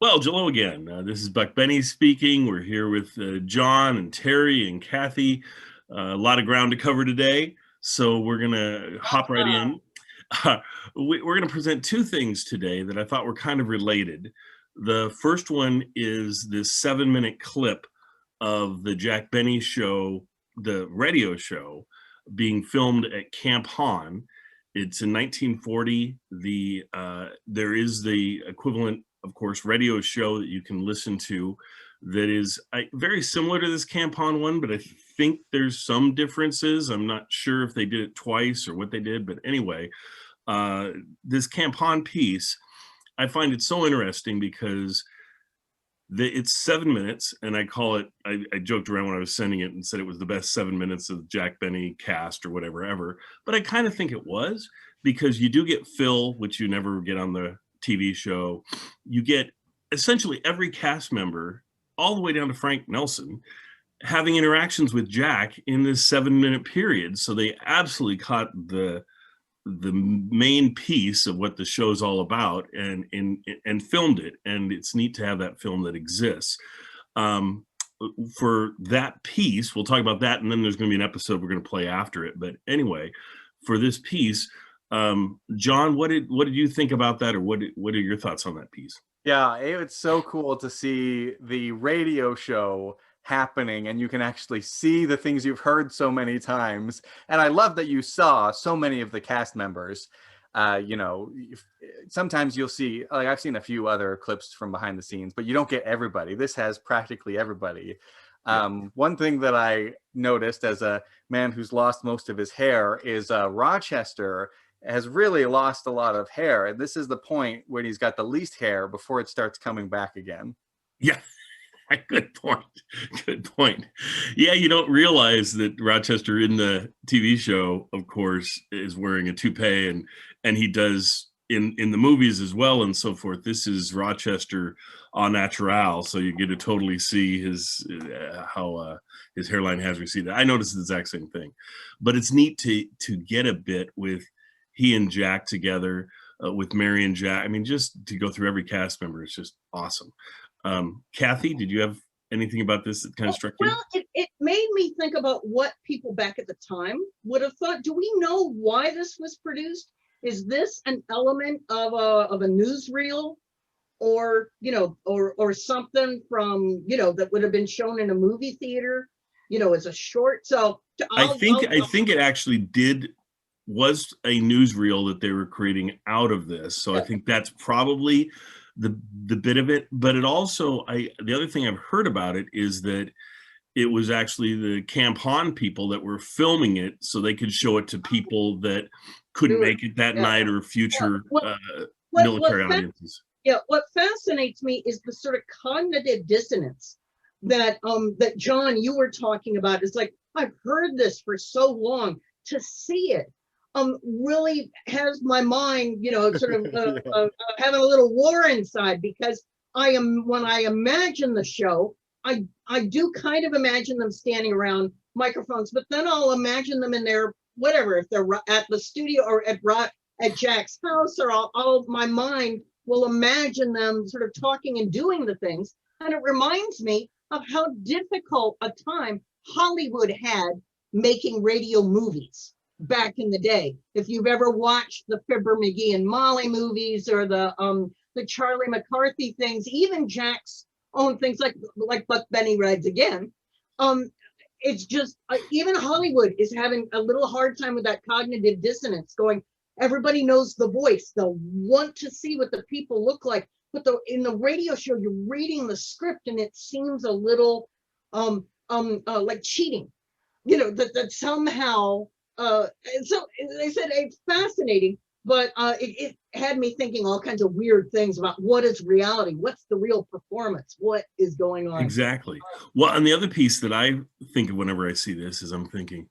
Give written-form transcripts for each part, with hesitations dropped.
Well, hello again. This is Buck Benny speaking. We're here with John and Terry and Kathy. A lot of ground to cover today, so we're going to hop right Ah, in. We're going to present two things today that I thought were kind of related. The first one is this 7-minute clip of the Jack Benny show, the radio show, being filmed at Camp Hahn. It's in 1940. There is the equivalent, of course, radio show that you can listen to that is very similar to this Camp Hahn one, but I think there's some differences. I'm not sure if they did it twice or what they did, but anyway, uh, this Camp Hahn piece, I find it so interesting because it's 7 minutes, and I call it. I joked around when I was sending it and said it was the best 7 minutes of Jack Benny cast or whatever ever. But I kind of think it was because you do get Phil, which you never get on the TV show. You get essentially every cast member, all the way down to Frank Nelson, having interactions with Jack in this 7-minute period. So they absolutely caught the main piece of what the show's all about and filmed it, and it's neat to have that film that exists. um, for that piece, we'll talk about that, and then there's going to be an episode we're going to play after it. But anyway, for this piece, John, what did you think about that, or what are your thoughts on that piece? yeah, it's so cool to see the radio show happening and you can actually see the things you've heard so many times. And I love that you saw so many of the cast members. Sometimes you'll see, like I've seen a few other clips from behind the scenes, but you don't get everybody. This has practically everybody. Yeah. One thing that I noticed as a man who's lost most of his hair is Rochester has really lost a lot of hair. And this is the point when he's got the least hair before it starts coming back again. Yeah. Good point. Good point. Yeah, you don't realize that Rochester in the TV show, of course, is wearing a toupee, and he does in the movies as well, and so forth. This is Rochester au natural, so you get to totally see his how his hairline has receded. I noticed the exact same thing, but it's neat to get a bit with he and Jack together, with Mary and Jack. I mean, just to go through every cast member is just awesome. Kathy, did you have anything about this that kind of struck you? Well, it made me think about what people back at the time would have thought. Do we know why this was produced? Is this an element of a newsreel, or or something from that would have been shown in a movie theater, as a short? So I think it actually was a newsreel that they were creating out of this. So I yeah, think that's probably the bit of it. But it also, the other thing I've heard about it is that it was actually the Camp Hahn people that were filming it so they could show it to people that couldn't do it. make it that Yeah, night, or yeah. future What military audiences. yeah, what fascinates me is the sort of cognitive dissonance that John, you were talking about. It's like, I've heard this for so long. To see it really has my mind, sort of Yeah. having a little war inside, because when I imagine the show, I do kind of imagine them standing around microphones, but then I'll imagine them in their whatever, if they're at the studio or at Jack's house, or all my mind will imagine them sort of talking and doing the things. And it reminds me of how difficult a time Hollywood had making radio movies back in the day. If you've ever watched the Fibber McGee and Molly movies, or the Charlie McCarthy things, even Jack's own things like Buck Benny Rides Again, um, it's just even Hollywood is having a little hard time with that cognitive dissonance. Going, everybody knows the voice. They'll want to see what the people look like, but in the radio show, you're reading the script, and it seems a little like cheating. That somehow. So they said it's fascinating, but it had me thinking all kinds of weird things about what is reality, what's the real performance, what is going on. Exactly. Well, and the other piece that I think of whenever I see this is I'm thinking,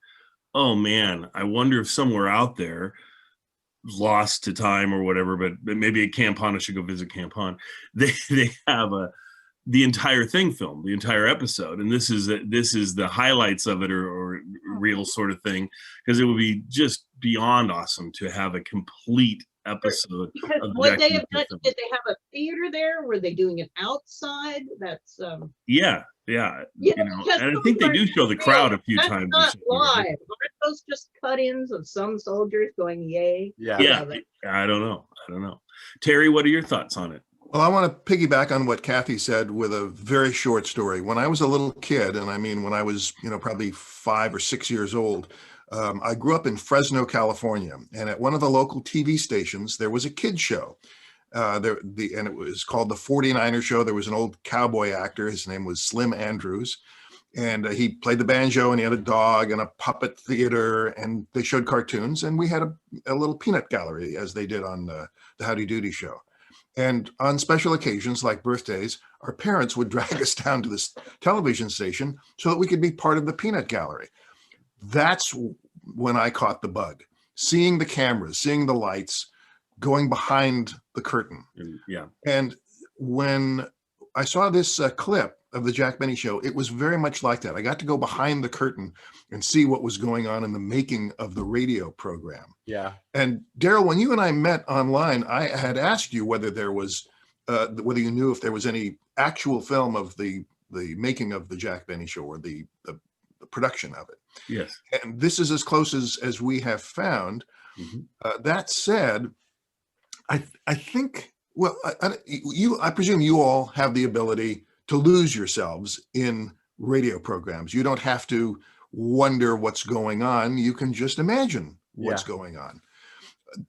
oh man, I wonder if somewhere out there, lost to time or whatever, but maybe at Camp Hahn, I should go visit Camp Hahn. They have the entire thing filmed, the entire episode, and this is the highlights of it, or real sort of thing, because it would be just beyond awesome to have a complete episode Because of the would Jack they Benny have done, Show. did they have a theater there? Were they doing it outside? That's Yeah, you know, because and I those think they aren't do show the real. crowd a few That's times. not live. Aren't those just cut-ins of some soldiers going yay? Yeah. Yeah, I don't know. Terry, what are your thoughts on it? Well, I want to piggyback on what Kathy said with a very short story. When I was a little kid, and I mean when I was, probably 5 or 6 years old, I grew up in Fresno, California, and at one of the local TV stations, there was a kid show. And it was called the 49er Show. There was an old cowboy actor. His name was Slim Andrews, and he played the banjo, and he had a dog and a puppet theater, and they showed cartoons, and we had a little peanut gallery, as they did on the Howdy Doody show. And on special occasions like birthdays, our parents would drag us down to this television station so that we could be part of the peanut gallery. That's when I caught the bug, seeing the cameras, seeing the lights, going behind the curtain. Yeah. And when I saw this clip of the Jack Benny Show, it was very much like that. I got to go behind the curtain and see what was going on in the making of the radio program. Yeah. And Daryl, when you and I met online, I had asked you whether there was, whether you knew if there was any actual film of the making of the Jack Benny Show or the production of it. Yes. And this is as close as we have found. Mm-hmm. That said, I think, well, I presume you all have the ability to lose yourselves in radio programs. You don't have to wonder what's going on. You can just imagine what's going on.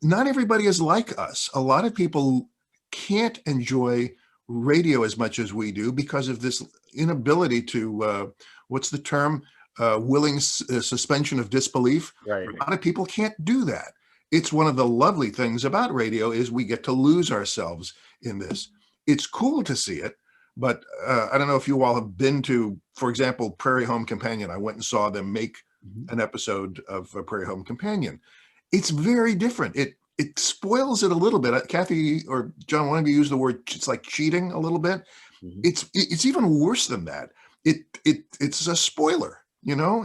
Not everybody is like us. A lot of people can't enjoy radio as much as we do because of this inability to, what's the term? Willing suspension of disbelief. Right. A lot of people can't do that. It's one of the lovely things about radio is we get to lose ourselves in this. It's cool to see it, but I don't know if you all have been to, for example, Prairie Home Companion. I went and saw them make an episode of Prairie Home Companion. It's very different. It spoils it a little bit. Kathy or John, one of you used the word, it's like cheating a little bit. Mm-hmm. It's even worse than that. It's a spoiler. You now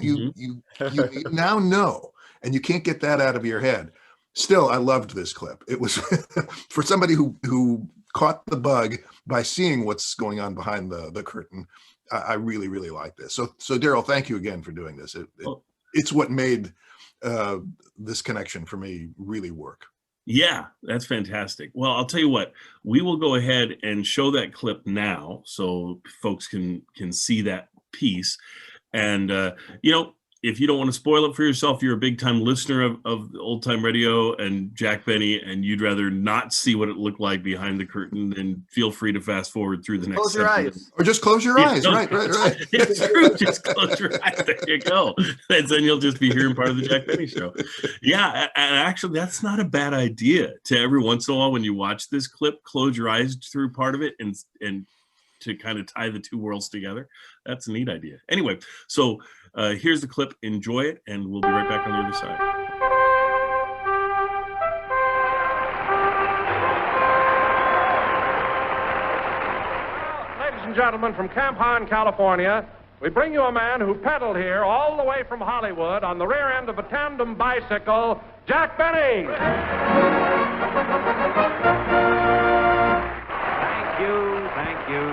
know, and you can't get that out of your head. Still, I loved this clip. It was for somebody who caught the bug by seeing what's going on behind the curtain. I really, really like this. So Daryl, thank you again for doing this. It's what made this connection for me really work. Yeah, that's fantastic. Well, I'll tell you what, we will go ahead and show that clip now so folks can see that piece. And, if you don't want to spoil it for yourself, you're a big time listener of old time radio and Jack Benny, and you'd rather not see what it looked like behind the curtain, then feel free to fast forward through the next. Close your eyes. Or just close your eyes. Right. It's true. Just close your eyes. There you go. And then you'll just be hearing part of the Jack Benny Show. Yeah. And actually, that's not a bad idea to every once in a while when you watch this clip, close your eyes through part of it and to kind of tie the two worlds together. That's a neat idea. Anyway, so here's the clip. Enjoy it, and we'll be right back on the other side. Well, ladies and gentlemen, from Camp Hahn, California, we bring you a man who pedaled here all the way from Hollywood on the rear end of a tandem bicycle, Jack Benny. Thank you.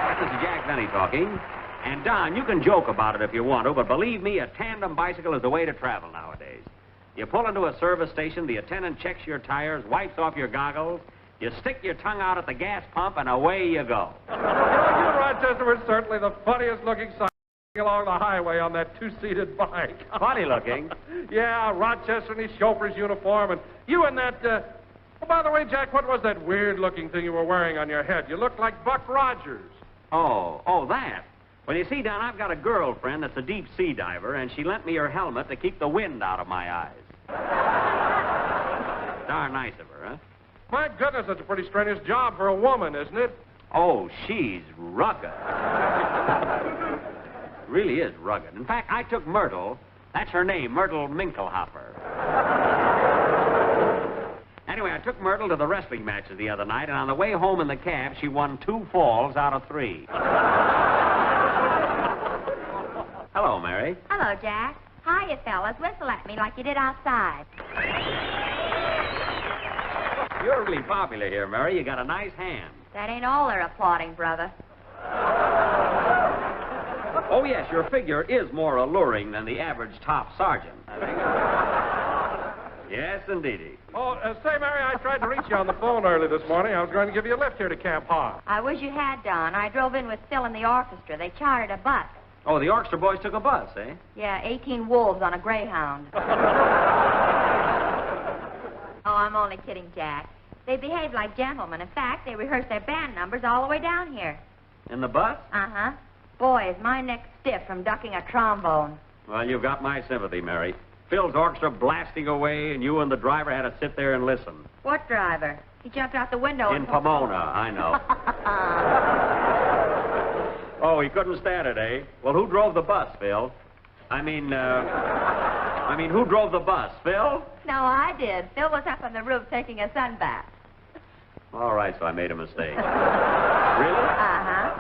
This is Jack Benny talking. And Don, you can joke about it if you want to, but believe me, a tandem bicycle is the way to travel nowadays. You pull into a service station, the attendant checks your tires, wipes off your goggles, you stick your tongue out at the gas pump, and away you go. You and Rochester were certainly the funniest looking sight along the highway on that two-seated bike. Funny looking? Yeah, Rochester in his chauffeur's uniform, and you in that... Oh, by the way, Jack, what was that weird-looking thing you were wearing on your head? You looked like Buck Rogers. Oh, that. Well, you see, Don, I've got a girlfriend that's a deep-sea diver, and she lent me her helmet to keep the wind out of my eyes. Darn nice of her, huh? My goodness, that's a pretty strenuous job for a woman, isn't it? Oh, she's rugged. Really is rugged. In fact, I took Myrtle. That's her name, Myrtle Minkelhopper. Anyway, I took Myrtle to the wrestling matches the other night, and on the way home in the cab, she won 2 falls out of 3. Hello, Mary. Hello, Jack. Hiya, fellas. Whistle at me like you did outside. You're really popular here, Mary. You got a nice hand. That ain't all they're applauding, brother. Oh, yes, your figure is more alluring than the average top sergeant, I think. Yes, indeedy. Oh, say, Mary, I tried to reach you on the phone early this morning. I was going to give you a lift here to Camp Hahn. I wish you had, Don. I drove in with Phil and the orchestra. They chartered a bus. Oh, the orchestra boys took a bus, eh? Yeah, 18 wolves on a Greyhound. Oh, I'm only kidding, Jack. They behaved like gentlemen. In fact, they rehearsed their band numbers all the way down here. In the bus? Uh-huh. Boy, is my neck stiff from ducking a trombone. Well, you've got my sympathy, Mary. Phil's orchestra blasting away, and you and the driver had to sit there and listen. What driver? He jumped out the window. In Pomona, I know. Oh, he couldn't stand it, eh? Well, who drove the bus, Phil? I mean, who drove the bus? Phil? No, I did. Phil was up on the roof taking a sun bath. All right, so I made a mistake. Really? Uh-huh.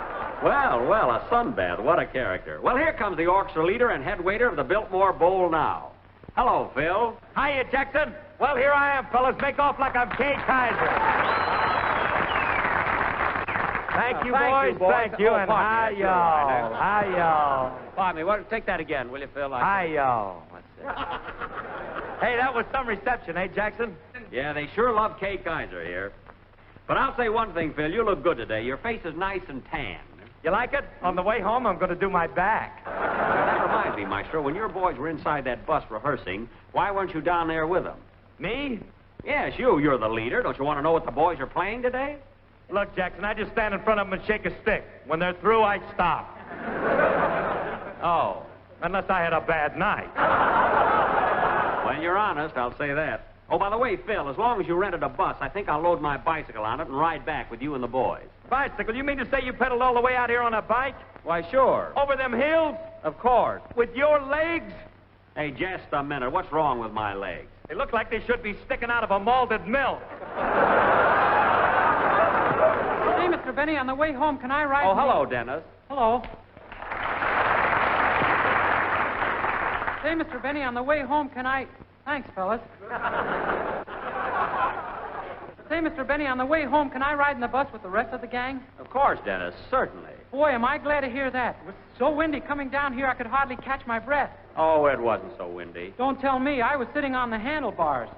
Well, a sunbath. What a character. Well, here comes the orchestra leader and head waiter of the Biltmore Bowl now. Hello, Phil. Hiya, Jackson. Well, here I am, fellas. Make off like I'm Kay Kaiser. Thank you, boys. Thank you. And hi, y'all. Hi, y'all. Pardon me. Well, take that again, will you, Phil? Hi, y'all. Hey, that was some reception, eh, Jackson? Yeah, they sure love Kay Kaiser here. But I'll say one thing, Phil. You look good today. Your face is nice and tan. You like it? On the way home, I'm going to do my back. That reminds me, Maestro, when your boys were inside that bus rehearsing, why weren't you down there with them? Me? Yes, you. You're the leader. Don't you want to know what the boys are playing today? Look, Jackson, I just stand in front of them and shake a stick. When they're through, I stop. Oh. Unless I had a bad night. When you're honest, I'll say that. Oh, by the way, Phil, as long as you rented a bus, I think I'll load my bicycle on it and ride back with you and the boys. Bicycle? You mean to say you pedaled all the way out here on a bike? Why, sure. Over them hills? Of course. With your legs? Hey, just a minute. What's wrong with my legs? They look like they should be sticking out of a malted milk. Hey, Mr. Benny, on the way home, can I ride... Oh, hello, Dennis. Hello. Hey, Mr. Benny, on the way home, can I... Thanks, fellas. Say, Mr. Benny, on the way home, can I ride in the bus with the rest of the gang? Of course, Dennis, certainly. Boy, am I glad to hear that. It was so windy coming down here, I could hardly catch my breath. Oh, it wasn't so windy. Don't tell me. I was sitting on the handlebars.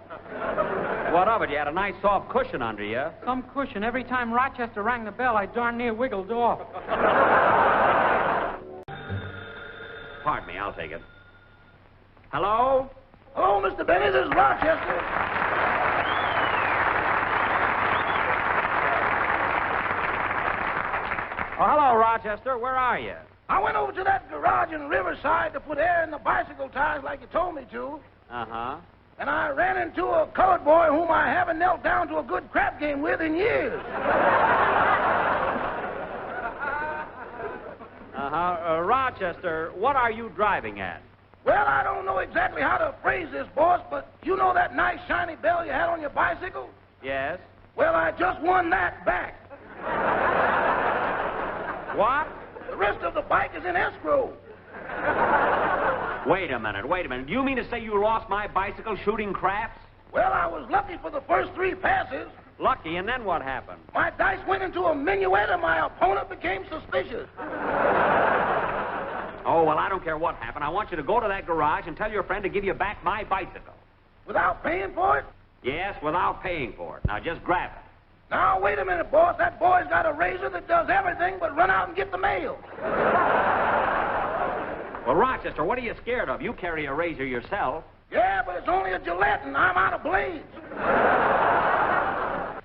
What of it? You had a nice soft cushion under you. Some cushion. Every time Rochester rang the bell, I darn near wiggled off. Pardon me, I'll take it. Hello? Hello, Mr. Benny. This is Rochester. Oh, hello, Rochester. Where are you? I went over to that garage in Riverside to put air in the bicycle tires like you told me to. Uh-huh. And I ran into a colored boy whom I haven't knelt down to a good crap game with in years. Uh-huh. Rochester, what are you driving at? Well, I don't know exactly how to phrase this, boss, but you know that nice shiny bell you had on your bicycle? Yes. Well, I just won that back. What? The rest of the bike is in escrow. Wait a minute. Do you mean to say you lost my bicycle shooting craps? Well, I was lucky for the first 3 passes. Lucky, and then what happened? My dice went into a minuet and my opponent became suspicious. Oh, well, I don't care what happened. I want you to go to that garage and tell your friend to give you back my bicycle. Without paying for it? Yes, without paying for it. Now, just grab it. Now, wait a minute, boss. That boy's got a razor that does everything but run out and get the mail. Well, Rochester, what are you scared of? You carry a razor yourself. Yeah, but it's only a Gillette and I'm out of blades.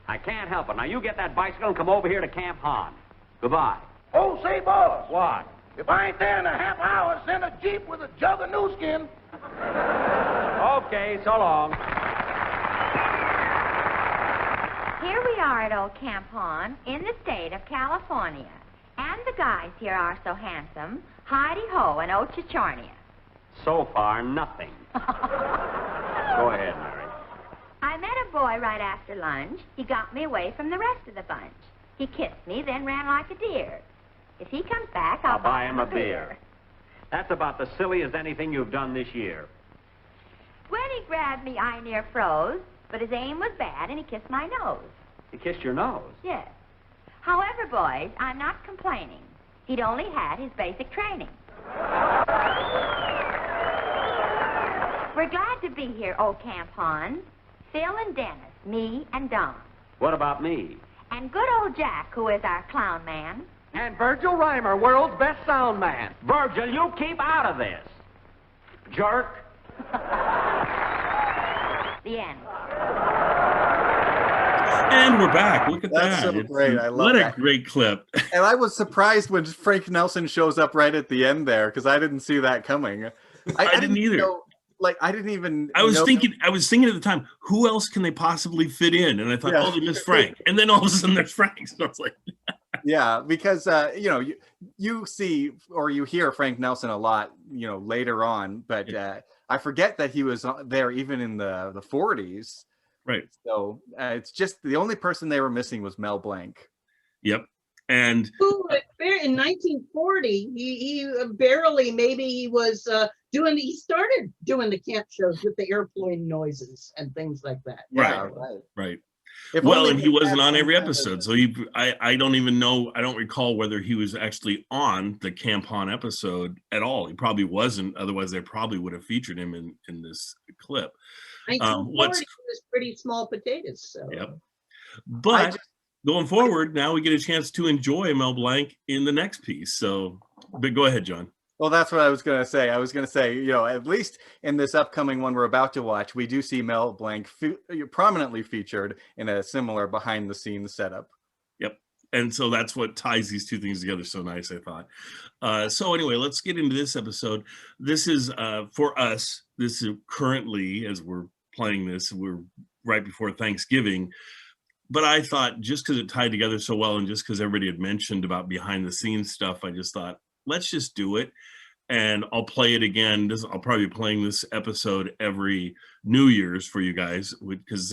I can't help it. Now, you get that bicycle and come over here to Camp Hahn. Goodbye. Oh, say, boss. What? If I ain't there in a half hour, send a Jeep with a jug of new skin. Okay, so long. Here we are at old Camp Hahn in the state of California. And the guys here are so handsome. Heidi-ho and Ochachornia. So far, nothing. Go ahead, Mary. I met a boy right after lunch. He got me away from the rest of the bunch. He kissed me, then ran like a deer. If he comes back, I'll buy him a beer. That's about the silliest anything you've done this year. When he grabbed me, I near froze, but his aim was bad and he kissed my nose. He kissed your nose? Yes. However, boys, I'm not complaining. He'd only had his basic training. We're glad to be here, old Camp Hahn. Phil and Dennis, me and Don. What about me? And good old Jack, who is our clown man. And Virgil Reimer, world's best sound man. Virgil, you keep out of this. Jerk. The end. And we're back. Look at That's that. so great. I love what that. a great clip. And I was surprised when Frank Nelson shows up right at the end there because I didn't see that coming. I didn't either. Know, like I didn't even. I was thinking at the time, who else can they possibly fit in? And I thought, oh, they missed Frank. And then all of a sudden there's Frank. So I was like, yeah, because you see or you hear Frank Nelson a lot, later on, but I forget that he was there even in the 40s. Right. So it's just the only person they were missing was Mel Blanc. Yep. And in 1940, he barely, maybe he was he started doing the camp shows with the airplane noises and things like that. Right. Well, and he wasn't on every episode. So I don't even know. I don't recall whether he was actually on the Camp Hahn episode at all. He probably wasn't. Otherwise, they probably would have featured him in this clip. 1940 was pretty small potatoes. So. Yep. But going forward, now we get a chance to enjoy Mel Blanc in the next piece. So, but go ahead, John. Well, that's what I was going to say. I was going to say, at least in this upcoming one we're about to watch, we do see Mel Blanc prominently featured in a similar behind-the-scenes setup. Yep. And so that's what ties these two things together so nice, I thought. So anyway, let's get into this episode. This is, for us, this is currently, as we're playing this, we're right before Thanksgiving. But I thought just because it tied together so well and just because everybody had mentioned about behind-the-scenes stuff, I just thought, let's just do it. And I'll play it again. I'll probably be playing this episode every New Year's for you guys because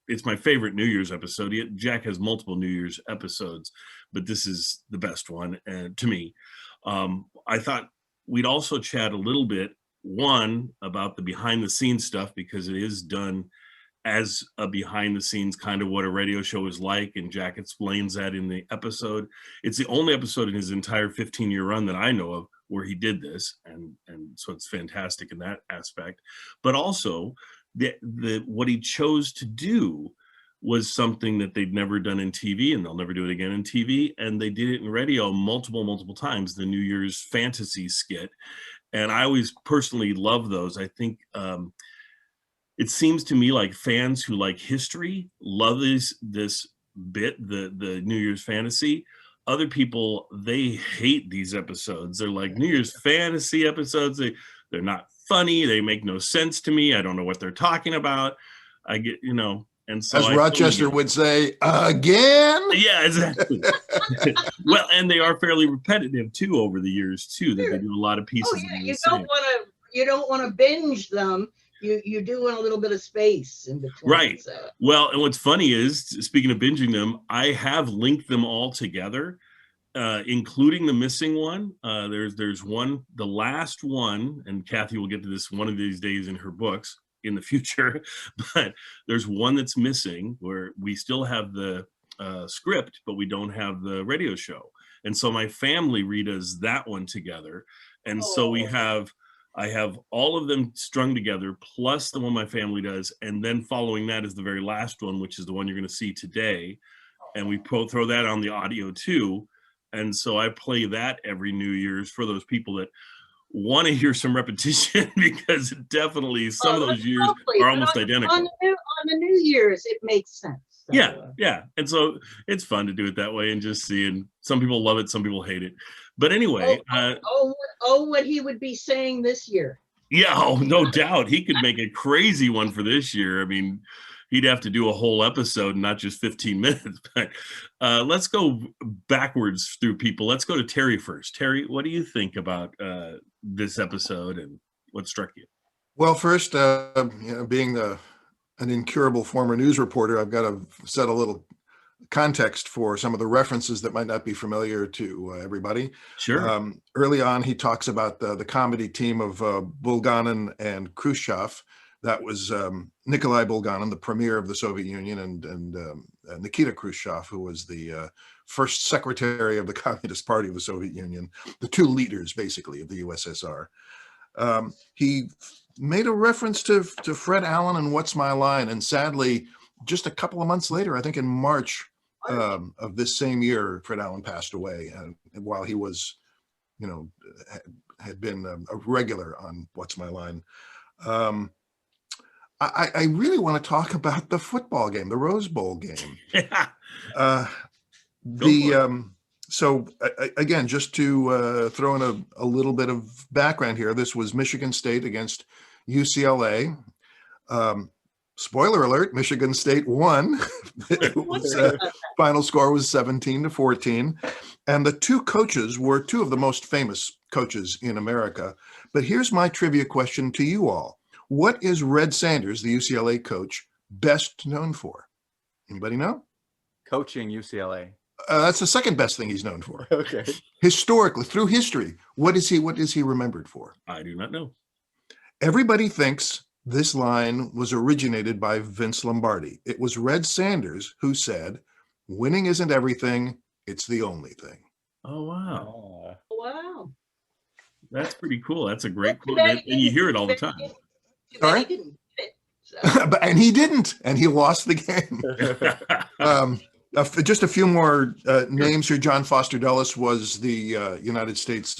it's my favorite New Year's episode. Jack has multiple New Year's episodes, but this is the best one to me. I thought we'd also chat a little bit, one, about the behind the scenes stuff because it is done as a behind the scenes kind of what a radio show is like. And Jack explains that in the episode. It's the only episode in his entire 15-year run that I know of where he did this. And so it's fantastic in that aspect. But also what he chose to do was something that they'd never done in TV and they'll never do it again in TV. And they did it in radio multiple times, the New Year's fantasy skit. And I always personally love those. I think, it seems to me like fans who like history love this bit, the New Year's fantasy. Other people, they hate these episodes. They're like, New Year's fantasy episodes, they're not funny. They make no sense to me. I don't know what they're talking about. I get, and so as Rochester would say, again. Yeah, exactly. Well, and they are fairly repetitive too over the years too. That they do a lot of pieces. Oh yeah, you don't want to binge them. You do want a little bit of space in between. Right. So. Well, and what's funny is, speaking of binging them, I have linked them all together, including the missing one. There's one, the last one, and Kathy will get to this one of these days in her books in the future, but there's one that's missing where we still have the script, but we don't have the radio show. And so my family redoes that one together. And so I have all of them strung together, plus the one my family does. And then following that is the very last one, which is the one you're going to see today. And we throw that on the audio too. And so I play that every New Year's for those people that want to hear some repetition because definitely some of those years are almost identical. On the New Year's, it makes sense. So. Yeah. And so it's fun to do it that way and just see. And some people love it, some people hate it. But anyway. What he would be saying this year. Yeah, no doubt. He could make a crazy one for this year. I mean, he'd have to do a whole episode, not just 15 minutes. But let's go backwards through people. Let's go to Terry first. Terry, what do you think about this episode and what struck you? Well, first, being an incurable former news reporter, I've got to set a little context for some of the references that might not be familiar to everybody. Sure. Early on, he talks about the comedy team of Bulganin and Khrushchev, That was Nikolai Bulganin, the premier of the Soviet Union, and Nikita Khrushchev, who was the first secretary of the Communist Party of the Soviet Union, the two leaders, basically, of the USSR. He made a reference to Fred Allen and What's My Line, and sadly, just a couple of months later, I think in March of this same year, Fred Allen passed away, while he was, had been a regular on What's My Line. I really want to talk about the football game, the Rose Bowl game. So again, just to throw in a little bit of background here, this was Michigan State against UCLA. Spoiler alert, Michigan State won. Final score was 17-14. And the two coaches were two of the most famous coaches in America. But here's my trivia question to you all. What is Red Sanders, the UCLA coach, best known for? Anybody know? Coaching UCLA. That's the second best thing he's known for. Okay. Historically, through history, what is he remembered for? I do not know. Everybody thinks this line was originated by Vince Lombardi. It was Red Sanders who said, "Winning isn't everything, it's the only thing." Oh, wow. Wow. That's pretty cool. That's a great quote. And you hear it all the time. Sorry? And he didn't, and he lost the game. Just a few more names here. John Foster Dulles was the United States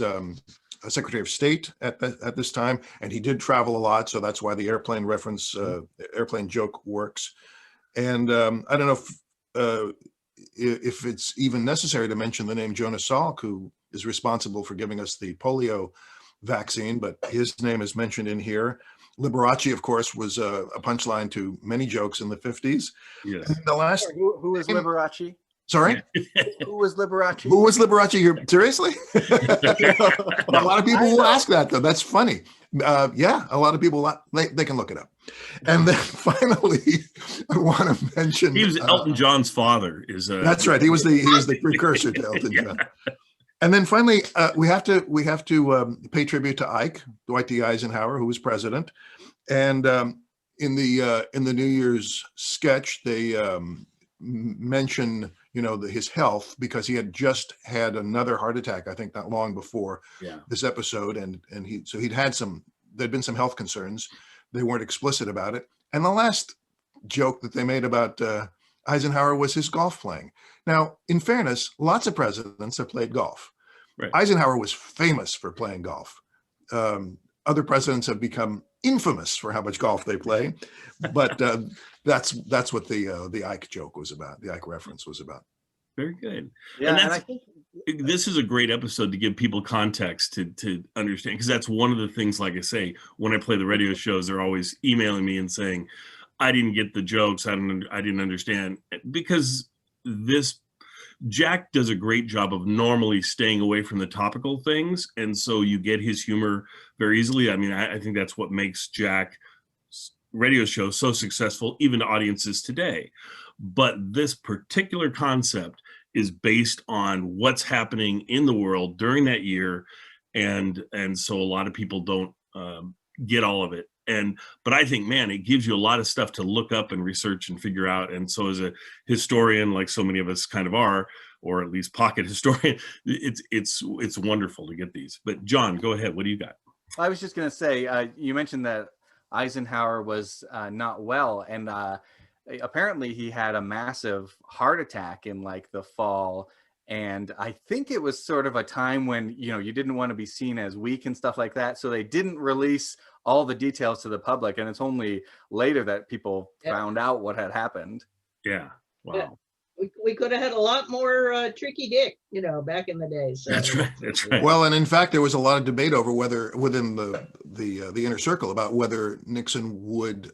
Secretary of State at this time, and he did travel a lot, so that's why the airplane reference, airplane joke works. And I don't know if it's even necessary to mention the name Jonas Salk, who is responsible for giving us the polio vaccine, but his name is mentioned in here. Liberace, of course, was a punchline to many jokes in the 50s. Yes. And the last, who is Liberace? Sorry? Who was Liberace? Who was Liberace here? Seriously? A lot of people will ask that, though. That's funny. Yeah, a lot of people, they can look it up. And then finally, I want to mention... He was Elton John's father. That's right. He was the precursor to Elton John. And then finally, we have to pay tribute to Ike, Dwight D. Eisenhower, who was president. And in the New Year's sketch, they mention his health, because he had just had another heart attack, I think not long before this episode, and there'd been some health concerns. They weren't explicit about it. And the last joke that they made about Eisenhower was his golf playing. Now, in fairness, lots of presidents have played golf. Right. Eisenhower was famous for playing golf. Other presidents have become infamous for how much golf they play, but that's what the Ike joke was about. The Ike reference was about. Very good. Yeah, and and I think this is a great episode to give people context to understand, because that's one of the things, like I say, when I play the radio shows, they're always emailing me and saying, I didn't get the jokes, I didn't understand, because Jack does a great job of normally staying away from the topical things, and so you get his humor very easily. I mean, I think that's what makes Jack's radio show so successful, even to audiences today. But this particular concept is based on what's happening in the world during that year, and so a lot of people don't get all of it. But I think, man, it gives you a lot of stuff to look up and research and figure out. And so as a historian, like so many of us kind of are, or at least pocket historian, it's wonderful to get these. But John, go ahead. What do you got? I was just going to say, you mentioned that Eisenhower was not well, and apparently he had a massive heart attack in like the fall. And I think it was sort of a time when, you didn't want to be seen as weak and stuff like that. So they didn't release all the details to the public. And it's only later that people found out what had happened. Yeah. Wow. Yeah. We could have had a lot more tricky dick, back in the day. So. That's right. That's right. Well, and in fact, there was a lot of debate over whether within the inner circle about whether Nixon would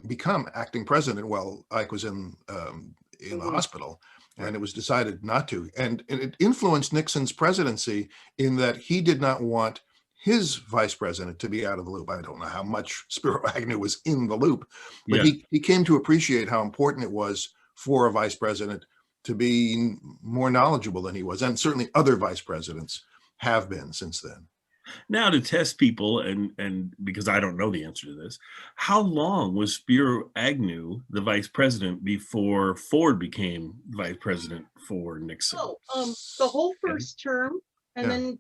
become acting president while Ike was in the hospital. And it was decided not to. And it influenced Nixon's presidency in that he did not want his vice president to be out of the loop. I don't know how much Spiro Agnew was in the loop, but he came to appreciate how important it was for a vice president to be more knowledgeable than he was. And certainly other vice presidents have been since then. Now, to test people, and because I don't know the answer to this, how long was Spiro Agnew the vice president before Ford became vice president for Nixon? The whole first term, and Yeah. then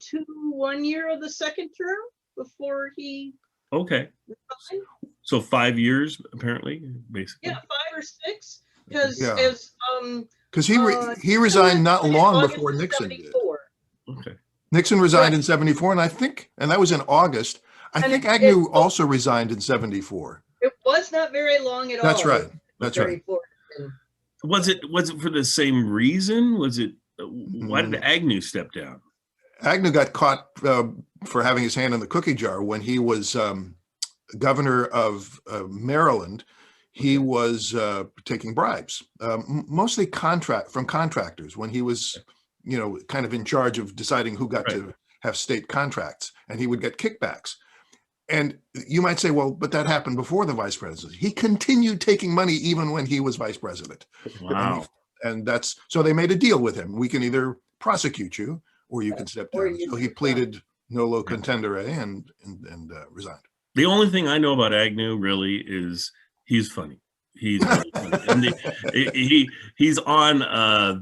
1 year of the second term before he Okay. resigned. So 5 years, apparently, basically. Yeah, 5 or 6, because Yeah. as Because he resigned not long before Nixon did. 74. Okay. Nixon resigned Right. in 74, and that was in August. I And think it- Agnew it- also resigned in 74. It was not very long at That's all. right. That's right. Was it for the same reason? Was it why did Agnew step down? Agnew got caught for having his hand in the cookie jar when he was governor of Maryland. He was taking bribes, mostly from contractors when he was, kind of in charge of deciding who got to have state contracts, and he would get kickbacks. And you might say, well, but that happened before the vice presidency. He continued taking money even when he was vice president. Wow. And so they made a deal with him. We can either prosecute you or you can step down. So he pleaded nolo contendere and resigned. The only thing I know about Agnew really is he's funny. He's really funny. And he's on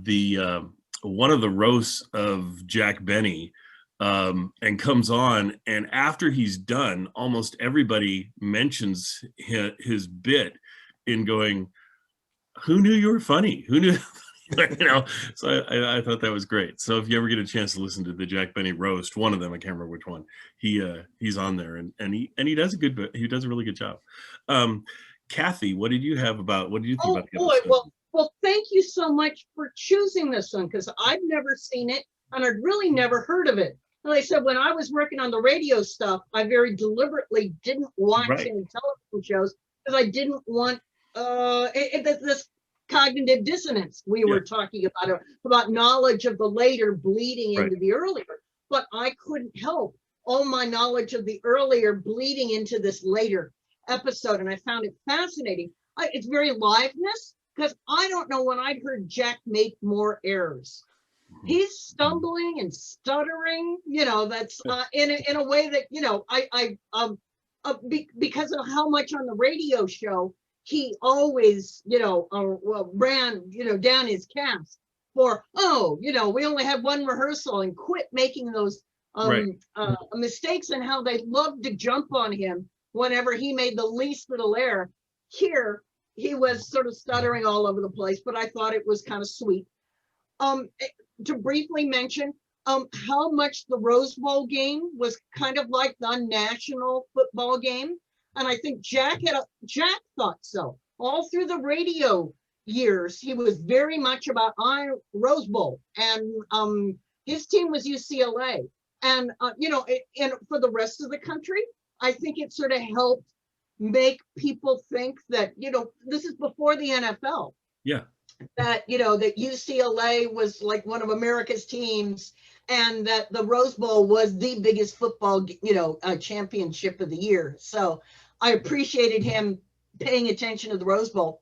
the one of the roasts of Jack Benny, and comes on, and after he's done, almost everybody mentions his bit in going, "Who knew you were funny? Who knew?" So I thought that was great. So if you ever get a chance to listen to the Jack Benny roast, one of them, I can't remember which one, he's on there, and he does a really good job. Kathy, what did you think about the episode? Well, thank you so much for choosing this one, because I've never seen it and I'd really never heard of it. And like I said, when I was working on the radio stuff, I very deliberately didn't watch any television shows because I didn't want this cognitive dissonance we were talking about knowledge of the later bleeding into the earlier. But I couldn't help all my knowledge of the earlier bleeding into this later episode, and I found it fascinating. It's very liveness, because I don't know when I'd heard Jack make more errors. He's stumbling and stuttering, that's in a way that, because of how much on the radio show, he always, ran, down his cast for, we only had one rehearsal, and quit making those mistakes, and how they loved to jump on him whenever he made the least little error. Here, he was sort of stuttering all over the place, but I thought it was kind of sweet. To briefly mention how much the Rose Bowl game was kind of like the national football game. And I think Jack thought so. All through the radio years, he was very much about Rose Bowl, and his team was UCLA. And, and for the rest of the country, I think it sort of helped make people think that, this is before the NFL. Yeah. That, that UCLA was like one of America's teams, and that the Rose Bowl was the biggest football, championship of the year. So I appreciated him paying attention to the Rose Bowl.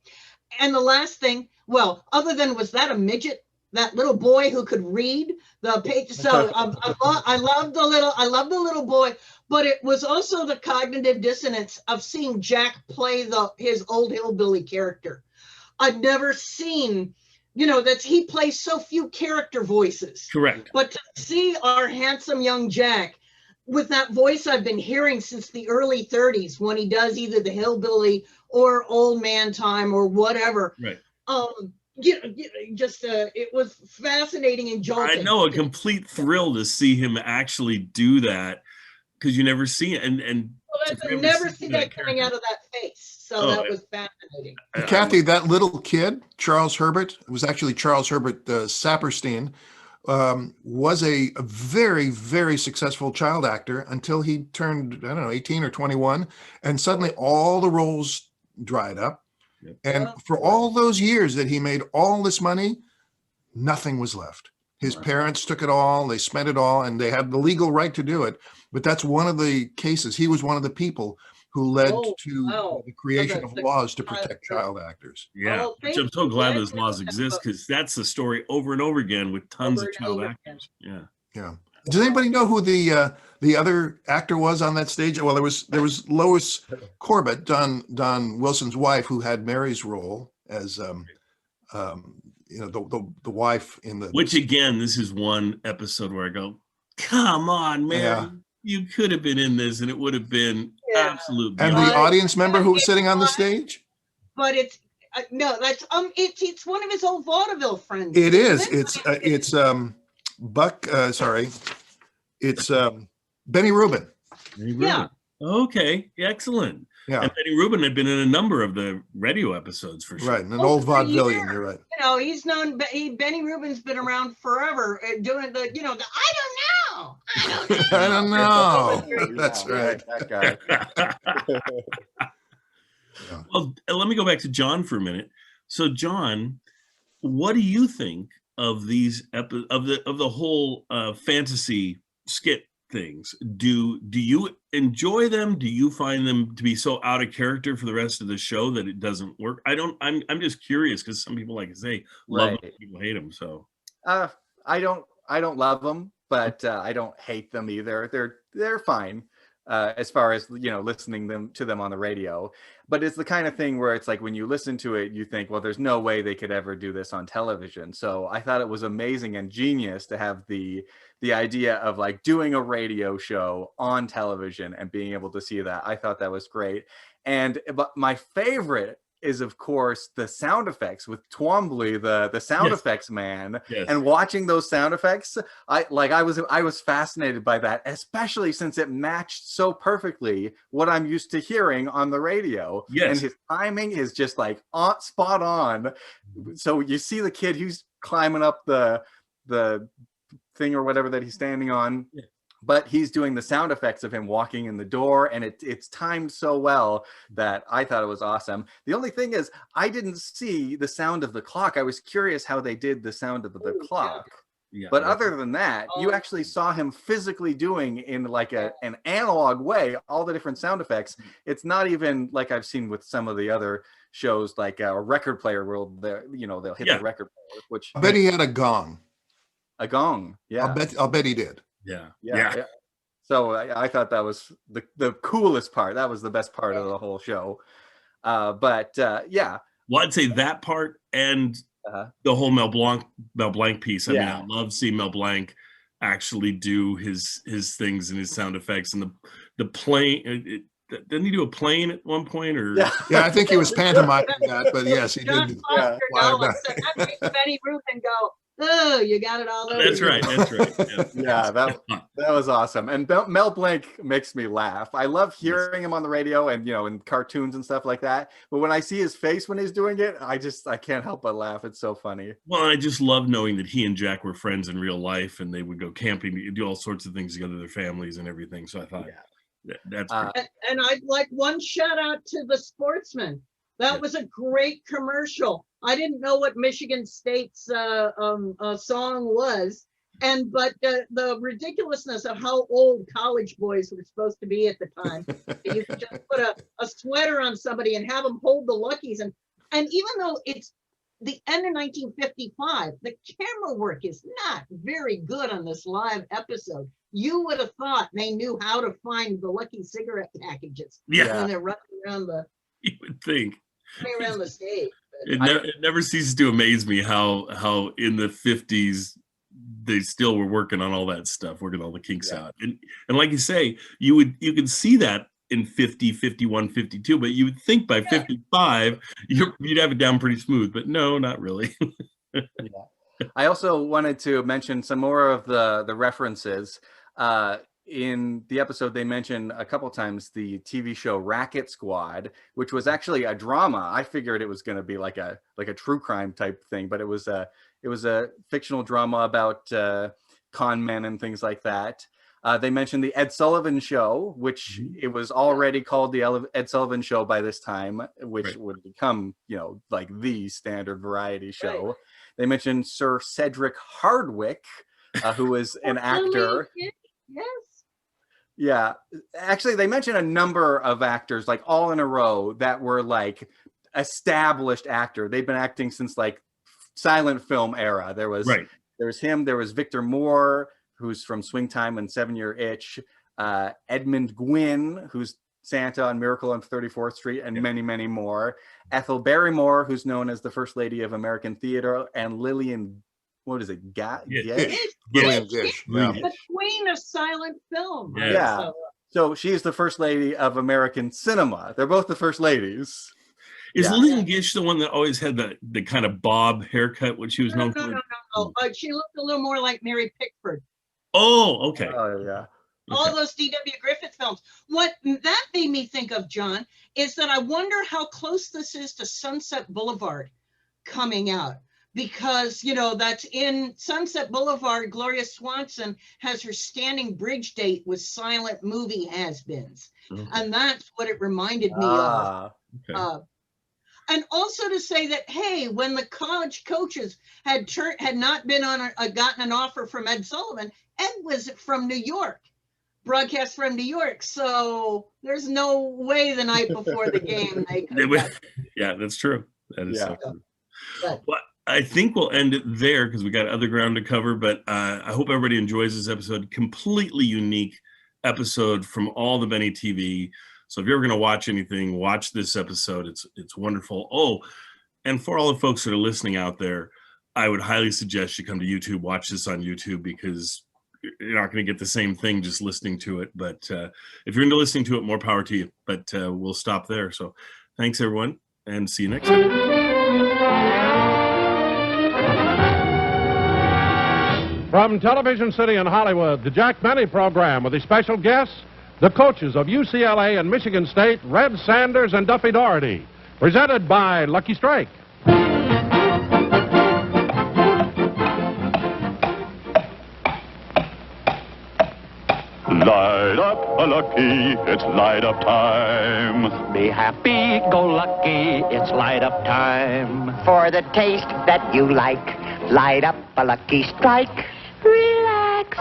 And the last thing, well, other than, was that a midget? That little boy who could read the page. So I love the little boy, but it was also the cognitive dissonance of seeing Jack play his old hillbilly character. I've never seen, he plays so few character voices. Correct. But to see our handsome young Jack with that voice I've been hearing since the early 30s, when he does either the hillbilly or old man time or whatever. Right. It was fascinating and jolting. I know, a complete thrill to see him actually do that, because you never see it, and never see that coming out of that face. So that was fascinating. Kathy, that little kid, Charles Herbert, it was actually Charles Herbert Saperstein, was a very, very successful child actor until he turned, 18 or 21, and suddenly all the roles dried up. And for all those years that he made all this money, nothing was left. His parents took it all, they spent it all, and they had the legal right to do it. But that's one of the cases. He was one of the people who led to the creation of laws to protect child actors. Yeah, which I'm so glad those laws exist, because that's the story over and over again with tons of child actors. Yeah. Yeah. Does anybody know who the other actor was on that stage? Well, there was Lois Corbett, Don Wilson's wife, who had Mary's role as the wife in the. Which again, this is one episode where I go, come on, Mary, Yeah. you could have been in this, and it would have been absolute. And beauty. the audience member who was sitting on the stage. But it's no, that's it's one of his old vaudeville friends. It is. isn't it? It's Buck. Sorry, it's Benny Rubin. Yeah. Okay. Excellent. Yeah. And Benny Rubin had been in a number of the radio episodes for sure. Right. An old vaudevillian. You're right. You know, he's known. Benny Rubin's been around forever, doing the. You know, I don't know. I don't know. That's right. That guy. Well, let me go back to John for a minute. So, John, what do you think of these of the whole fantasy skit things? Do you enjoy them? Do you find them to be so out of character for the rest of the show that it doesn't work? I'm just curious because some people, like I say, love them, people hate them. So, I don't love them, but I don't hate them either. They're fine. As far as listening to them on the radio, but it's the kind of thing where it's like when you listen to it, you think, well, there's no way they could ever do this on television. So I thought it was amazing and genius to have the idea of like doing a radio show on television and being able to see that. I thought that was great. But my favorite is, of course, the sound effects with Twombly, the sound effects man. Yes. And watching those sound effects, I was fascinated by that, especially since it matched so perfectly what I'm used to hearing on the radio. Yes. And his timing is just like spot on. So you see the kid who's climbing up the thing or whatever that he's standing on. Yeah. But he's doing the sound effects of him walking in the door, and it's timed so well that I thought it was awesome. The only thing is, I didn't see the sound of the clock. I was curious how they did the sound of the clock. Yeah. But other than that, you actually saw him physically doing in like an analog way all the different sound effects. It's not even like I've seen with some of the other shows, like a record player where they'll hit the record player. Which I bet he had a gong. A gong, yeah. I'll bet he did. Yeah. So I thought that was the coolest part. That was the best part of the whole show. Yeah. Well, I'd say that part and the whole Mel Blanc piece. I mean, I love seeing Mel Blanc actually do his things and his sound effects and the plane. Didn't he do a plane at one point? Or I think he was pantomiming that, but yes, he did. That makes Benny Rubin go, oh, you got it all over. That's right. Yeah, that was awesome. And Mel Blanc makes me laugh. I love hearing him on the radio and in cartoons and stuff like that. But when I see his face when he's doing it, I can't help but laugh. It's so funny. Well, I just love knowing that he and Jack were friends in real life, and they would go camping, do all sorts of things together, their families and everything. So I thought that's great. And I'd like one shout out to the Sportsman. That was a great commercial. I didn't know what Michigan State's song was, but the ridiculousness of how old college boys were supposed to be at the time. You could just put a sweater on somebody and have them hold the Luckies, and even though it's the end of 1955, the camera work is not very good on this live episode. You would have thought they knew how to find the Lucky cigarette packages when they're running around the. You would think. Around the stage. It never ceases to amaze me how in the 50s they still were working on all that stuff, working all the kinks out. And like you say, you could see that in 50, 51, 52, but you would think by 55 you'd have it down pretty smooth, but no, not really. I also wanted to mention some more of the references. In the episode, they mentioned a couple times the TV show Racket Squad, which was actually a drama. I figured it was going to be like a true crime type thing, but it was a fictional drama about con men and things like that. They mentioned the Ed Sullivan Show, which it was already called the Ed Sullivan Show by this time, which would become like the standard variety show. Right. They mentioned Sir Cedric Hardwicke, who was an actor. Yes. Yeah, actually, they mentioned a number of actors, like all in a row, that were like established actor. They've been acting since like silent film era. There was him. There was Victor Moore. who's from Swing Time and 7-Year Itch, Edmund Gwynn, who's Santa on Miracle on 34th Street, and many, many more. Ethel Barrymore, who's known as the First Lady of American Theater, and Lillian, what is it? Lillian Gish. The queen of silent film. Yeah. So she's the First Lady of American cinema. They're both the First Ladies. Is Lillian Gish the one that always had the kind of bob haircut, what she was known for? No. She looked a little more like Mary Pickford. Oh, okay. Oh, yeah. All those D.W. Griffith films. What that made me think of, John, is that I wonder how close this is to Sunset Boulevard coming out. Because, that's in Sunset Boulevard, Gloria Swanson has her standing bridge date with silent movie has-beens. Okay. And that's what it reminded me of. Okay. And also to say that, hey, when the college coaches had not been gotten an offer from Ed Sullivan, Ed was from New York, broadcast from New York. So there's no way the night before the game they could. Yeah, that's true. That is so true. Well, I think we'll end it there because we got other ground to cover, but I hope everybody enjoys this episode. Completely unique episode from all the Benny TV. So if you're ever going to watch anything, watch this episode. It's wonderful. Oh, and for all the folks that are listening out there, I would highly suggest you come to YouTube, watch this on YouTube, because you're not going to get the same thing just listening to it. But if you're into listening to it, more power to you. But we'll stop there. So thanks, everyone, and see you next time. From Television City in Hollywood, the Jack Benny program with the special guests, the coaches of UCLA and Michigan State, Red Sanders and Duffy Doherty. Presented by Lucky Strike. Light up a Lucky, it's light up time. Be happy, go lucky, it's light up time. For the taste that you like, light up a Lucky Strike. Relax.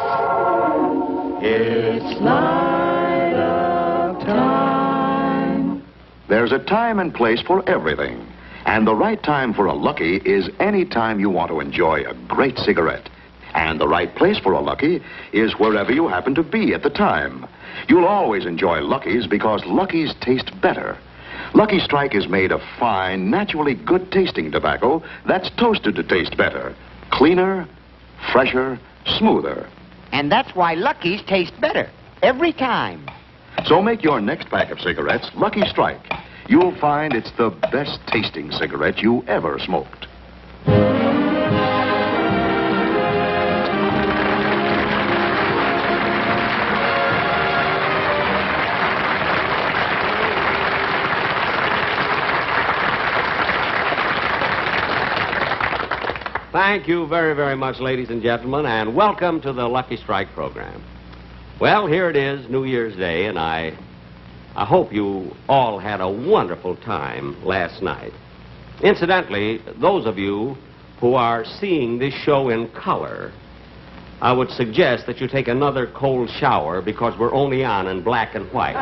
It's light up time. There's a time and place for everything. And the right time for a Lucky is any time you want to enjoy a great cigarette. And the right place for a Lucky is wherever you happen to be at the time. You'll always enjoy Luckies because Luckies taste better. Lucky Strike is made of fine, naturally good-tasting tobacco that's toasted to taste better. Cleaner, fresher, smoother. And that's why Lucky's taste better every time. So make your next pack of cigarettes Lucky Strike. You'll find it's the best tasting cigarette you ever smoked. Thank you very, very much, ladies and gentlemen, and welcome to the Lucky Strike program. Well, here it is, New Year's Day, and I hope you all had a wonderful time last night. Incidentally, those of you who are seeing this show in color, I would suggest that you take another cold shower because we're only on in black and white.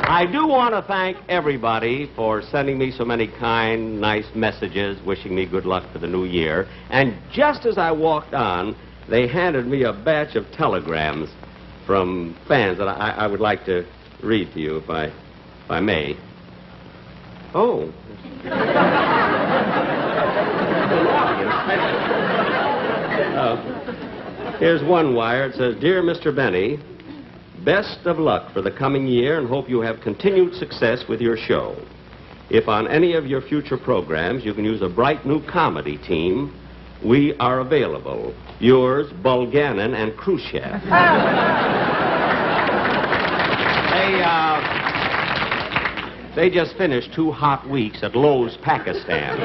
I do want to thank everybody for sending me so many kind, nice messages, wishing me good luck for the new year. And just as I walked on, they handed me a batch of telegrams from fans that I would like to read to you, if I may. Oh. Here's one wire. It says, "Dear Mr. Benny, best of luck for the coming year and hope you have continued success with your show. If on any of your future programs you can use a bright new comedy team, we are available. Yours, Bulganin and Khrushchev." They just finished 2 hot weeks at Lowe's, Pakistan.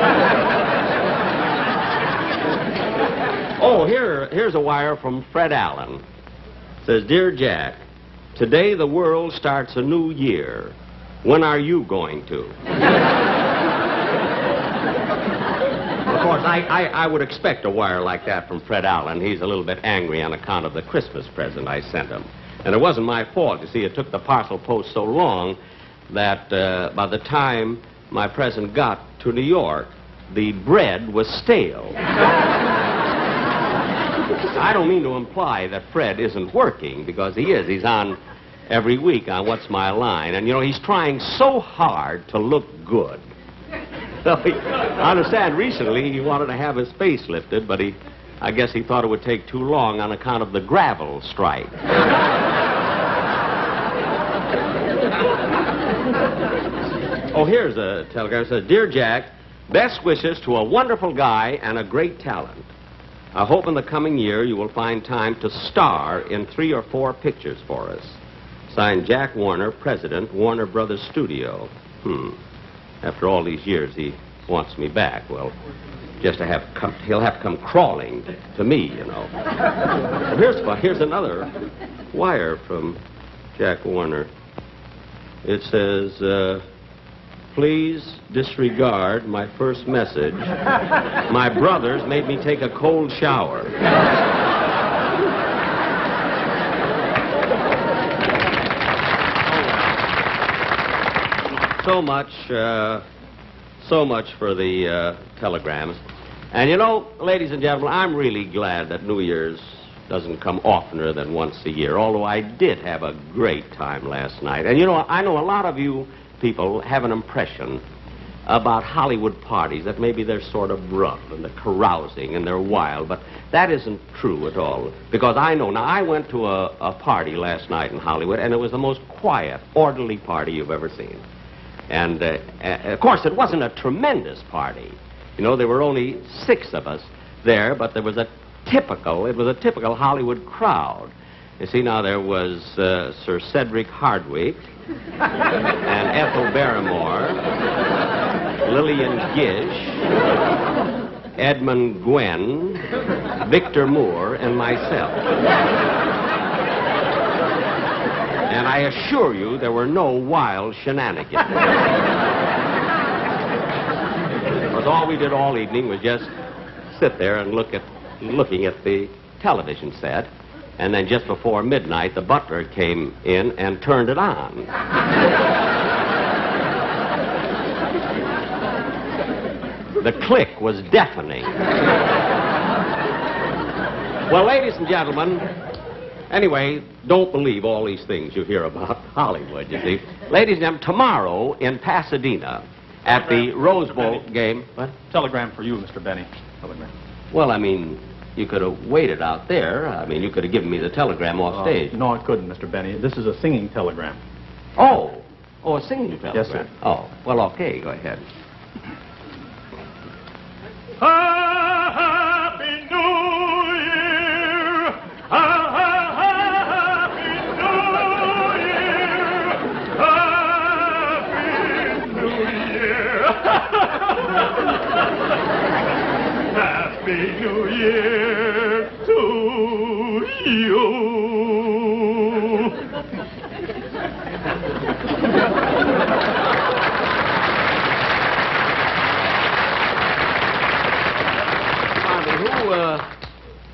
Oh, here's a wire from Fred Allen. It says, "Dear Jack, today the world starts a new year. When are you going to?" Of course, I would expect a wire like that from Fred Allen. He's a little bit angry on account of the Christmas present I sent him. And it wasn't my fault. You see, it took the parcel post so long that by the time my present got to New York, the bread was stale. I don't mean to imply that Fred isn't working, because he is. He's on every week on What's My Line. And, you know, he's trying so hard to look good. So I understand recently he wanted to have his face lifted, but I guess he thought it would take too long on account of the gravel strike. Oh, here's a telegram. It says, "Dear Jack, best wishes to a wonderful guy and a great talent. I hope in the coming year you will find time to star in 3 or 4 pictures for us. Signed, Jack Warner, President, Warner Brothers Studio." After all these years, he wants me back. Well, he'll have to come crawling to me, you know. Well, here's another wire from Jack Warner. It says, "Please disregard my first message. My brothers made me take a cold shower." So much for the telegrams. And you know, ladies and gentlemen, I'm really glad that New Year's doesn't come oftener than once a year, although I did have a great time last night. And you know, I know a lot of you people have an impression about Hollywood parties that maybe they're sort of rough and they're carousing and they're wild, but that isn't true at all. Because I know, now I went to a party last night in Hollywood, and it was the most quiet, orderly party you've ever seen. And of course, it wasn't a tremendous party. You know, there were only 6 of us there, but it was a typical Hollywood crowd. You see, now there was Sir Cedric Hardwicke and Ethel Barrymore, Lillian Gish, Edmund Gwen, Victor Moore, and myself. And I assure you there were no wild shenanigans. Because all we did all evening was just sit there and looking at the television set. And then just before midnight, the butler came in and turned it on. The click was deafening. Well, ladies and gentlemen, anyway, don't believe all these things you hear about Hollywood, you see. Ladies and gentlemen, tomorrow in Pasadena at the Rose Bowl game... What? Telegram for you, Mr. Benny. Telegram. Well, I mean, you could have waited out there. I mean, you could have given me the telegram off stage. No, I couldn't, Mr. Benny. This is a singing telegram. Oh, a singing telegram? Yes, sir. Oh, well, okay, go ahead. Happy New Year! Happy New Year! Happy New Year! Happy New Year to you!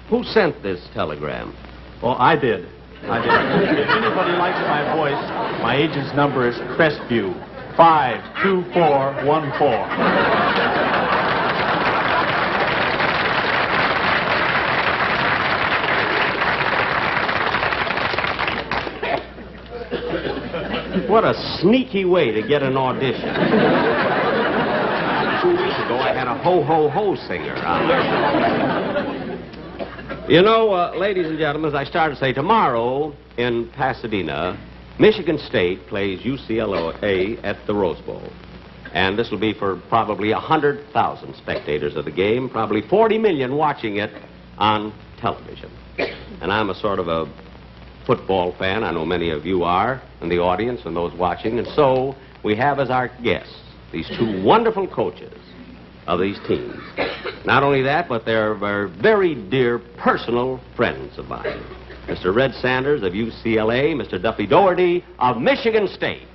Who sent this telegram? Well, I did. If anybody likes my voice, my agent's number is Crestview, 52414. What a sneaky way to get an audition. 2 weeks ago, I had a ho-ho-ho singer on. You know, ladies and gentlemen, as I started to say, tomorrow in Pasadena, Michigan State plays UCLA at the Rose Bowl. And this will be for probably 100,000 spectators of the game, probably 40 million watching it on television. And I'm a sort of a football fan. I know many of you are, in the audience and those watching. And so we have as our guests these 2 wonderful coaches of these teams. Not only that, but they're very dear personal friends of mine. Mr. Red Sanders of UCLA, Mr. Duffy Doherty of Michigan State.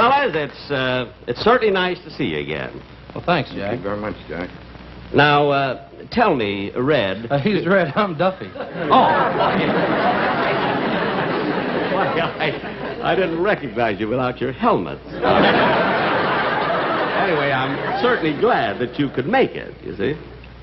fellas, it's certainly nice to see you again. Well, thanks, Jack. Thank you very much, Jack. Now, tell me, Red. He's Red. I'm Duffy. Oh. I didn't recognize you without your helmet. Anyway, I'm certainly glad that you could make it, you see.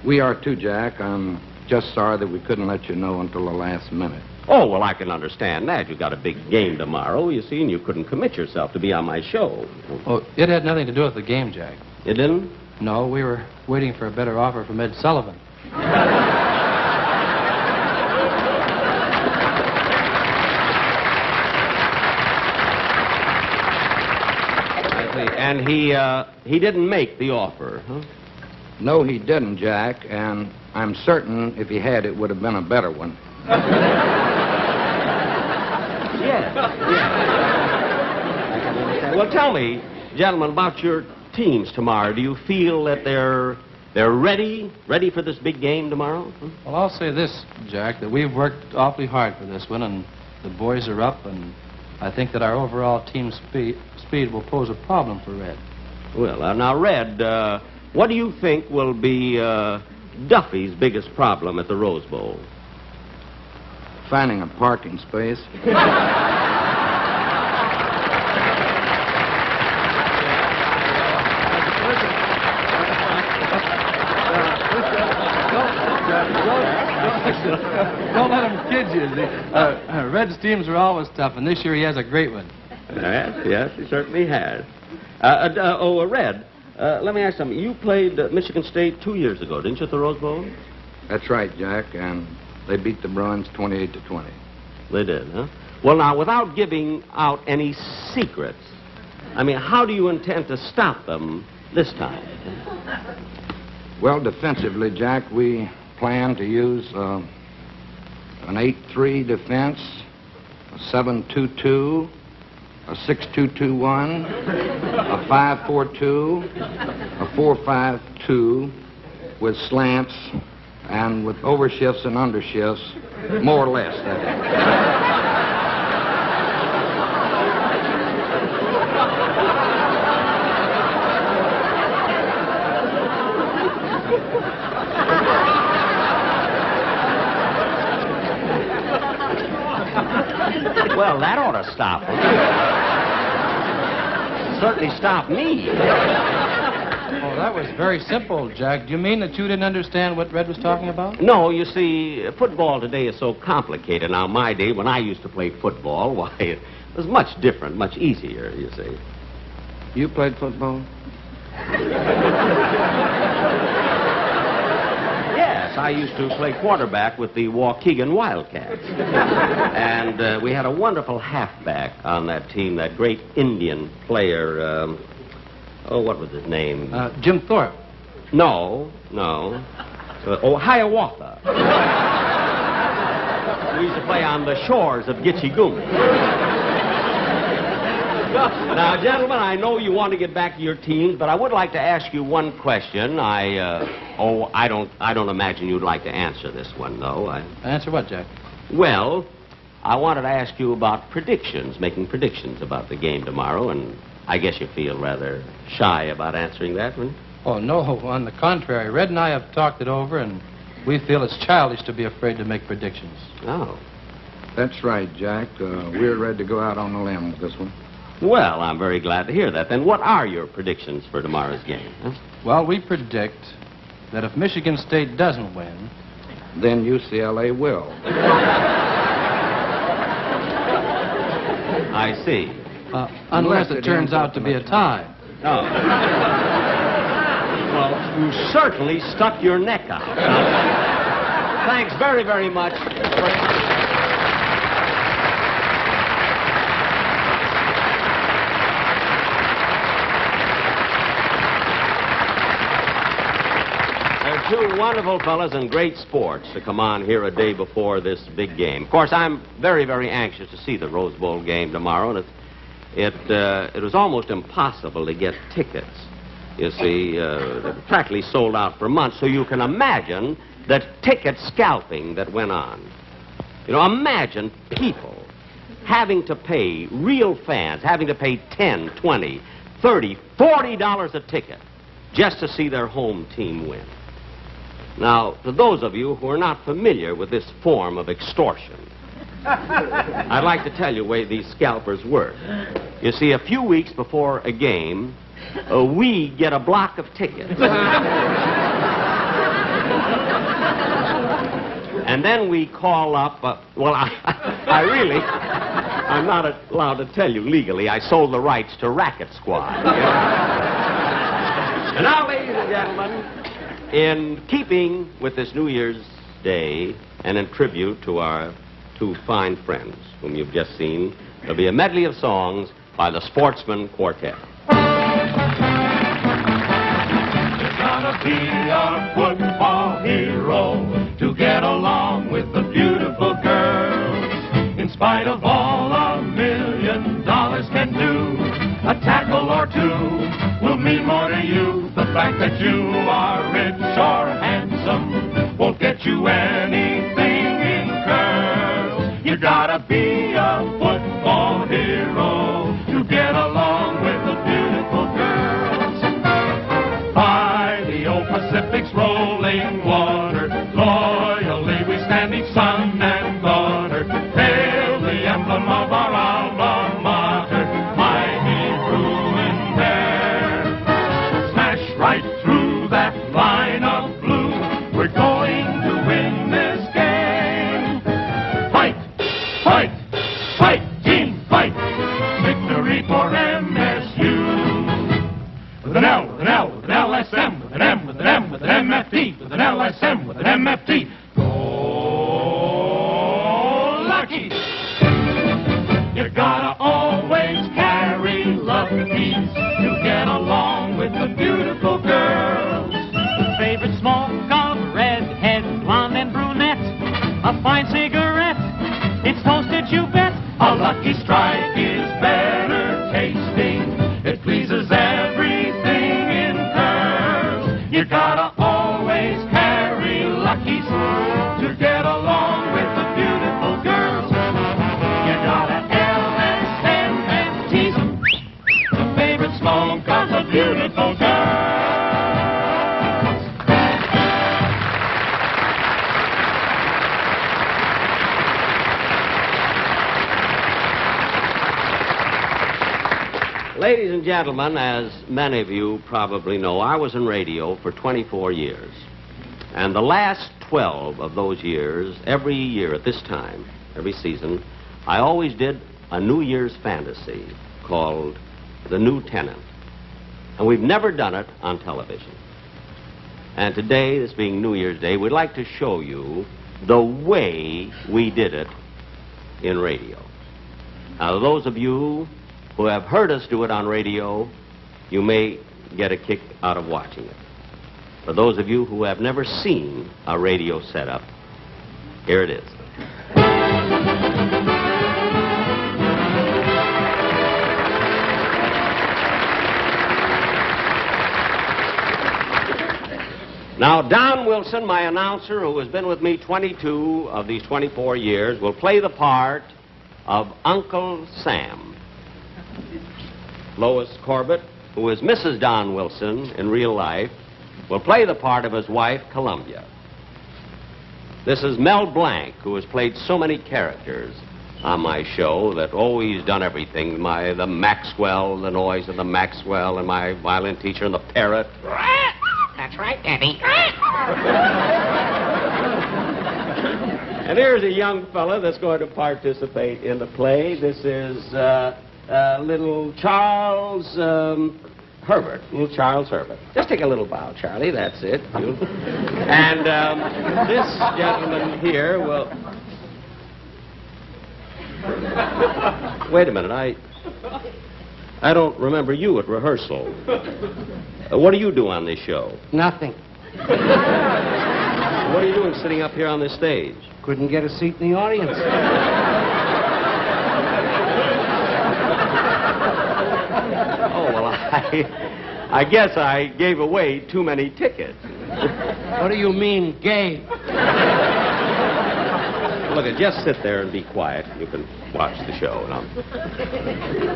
We are too, Jack. I'm just sorry that we couldn't let you know until the last minute. Oh, well, I can understand that. You've got a big game tomorrow, you see, and you couldn't commit yourself to be on my show. Oh, it had nothing to do with the game, Jack. It didn't? No, we were waiting for a better offer from Ed Sullivan. I see. And he didn't make the offer, huh? No, he didn't, Jack, and I'm certain if he had, it would have been a better one. Yes. I can understand. Well, tell me, gentlemen, about your teams tomorrow. Do you feel that they're ready for this big game tomorrow? Huh? Well, I'll say this, Jack, that we've worked awfully hard for this one, and the boys are up, and I think that our overall team speed will pose a problem for Red. Well, now, Red, what do you think will be Duffy's biggest problem at the Rose Bowl? Finding a parking space. Don't let him kid you. Red's teams are always tough, and this year he has a great one. Yes, he certainly has. Red, let me ask something. You played Michigan State 2 years ago, didn't you, at the Rose Bowl? That's right, Jack, and they beat the Bruins 28-20. They did, huh? Well, now, without giving out any secrets, I mean, how do you intend to stop them this time? Well, defensively, Jack, we plan to use an 8-3 defense, a 7-2-2, a 6-2-2-1, a 5-4-2, a 4-5-2 with slants and with overshifts and undershifts, more or less. Well, that ought to stop him. Certainly stop me. Oh, that was very simple, Jack. Do you mean that you didn't understand what Red was talking about? No, you see, football today is so complicated. Now, my day, when I used to play football, why, it was much different, much easier, you see. You played football? Yes, I used to play quarterback with the Waukegan Wildcats. And we had a wonderful halfback on that team, that great Indian player, what was his name? Jim Thorpe. No. Hiawatha. We used to play on the shores of Gitchigumi. Now, gentlemen, I know you want to get back to your teams, but I would like to ask you one question. I don't imagine you'd like to answer this one, though. Answer what, Jack? Well, I wanted to ask you about predictions, making predictions about the game tomorrow, and I guess you feel rather shy about answering that one. Oh, no, on the contrary. Red and I have talked it over, and we feel it's childish to be afraid to make predictions. Oh. That's right, Jack. We're ready to go out on a limb with this one. Well, I'm very glad to hear that. Then what are your predictions for tomorrow's game? Huh? Well, we predict that if Michigan State doesn't win, then UCLA will. I see. Unless it turns out to be a tie. Oh. Well, you certainly stuck your neck out. Thanks very, very much. Two wonderful fellas and great sports to come on here a day before this big game. Of course, I'm very, very anxious to see the Rose Bowl game tomorrow, and it was almost impossible to get tickets. You see, they're practically sold out for months, so you can imagine the ticket scalping that went on. You know, imagine people having to pay, real fans, having to pay $10, $20, $30, $40 a ticket just to see their home team win. Now, to those of you who are not familiar with this form of extortion, I'd like to tell you the way these scalpers work. You see, a few weeks before a game, we get a block of tickets. And then we call up, I'm not allowed to tell you legally. I sold the rights to Racket Squad. And now, ladies and gentlemen, in keeping with this New Year's Day and in tribute to our two fine friends whom you've just seen, there'll be a medley of songs by the Sportsman Quartet. There's gotta be a football hero to get along with the beautiful girls. In spite of all $1 million can do, a tackle or two will mean more to you. The fact that you are rich or handsome won't get you anything in curls. You gotta be a football hero to get along with the beautiful girls. By the old Pacific's rolling water, loyally we stand each son and daughter. Hail the emblem of our alma mater, mighty Bruin Bear. Smash right through that line of blue, we're going to win this game. Fight, fight, fight, team, fight. Victory for MSU. With an L, with an L, with an LSM, with an M, with an M, with an MFT, with an LSM, with an MFT. Go Lucky! You gotta always carry Luckies to get along with the beautiful girls. Favorite smoke of redhead, blonde and brunette, a fine cigarette, it's toasted you bet. A Lucky Strike is better tasting, it pleases everything in curls. You gotta always carry Luckies to get along with the beautiful girls. You gotta LSM and tease them, the favorite smoke of the beautiful girls. Ladies and gentlemen, as many of you probably know, I was in radio for 24 years. And the last 12 of those years, every year at this time, every season, I always did a New Year's fantasy called The New Tenant. And we've never done it on television. And today, this being New Year's Day, we'd like to show you the way we did it in radio. Now, those of you who have heard us do it on radio, you may get a kick out of watching it. For those of you who have never seen a radio setup, here it is. Now, Don Wilson, my announcer, who has been with me 22 of these 24 years, will play the part of Uncle Sam. Lois Corbett, who is Mrs. Don Wilson in real life, will play the part of his wife, Columbia. This is Mel Blanc, who has played so many characters on my show that always done everything. The Maxwell, the noise of the Maxwell, and my violin teacher, and the parrot. That's right, Daddy. And here's a young fella that's going to participate in the play. This is little Charles Herbert. Little Charles Herbert. Just take a little bow, Charlie. That's it. And this gentleman here will... Wait a minute. I don't remember you at rehearsal. What do you do on this show? Nothing. What are you doing sitting up here on this stage? Couldn't get a seat in the audience. Oh, well, I guess I gave away too many tickets. What do you mean, gave? look, just sit there and be quiet. You can watch the show. Now.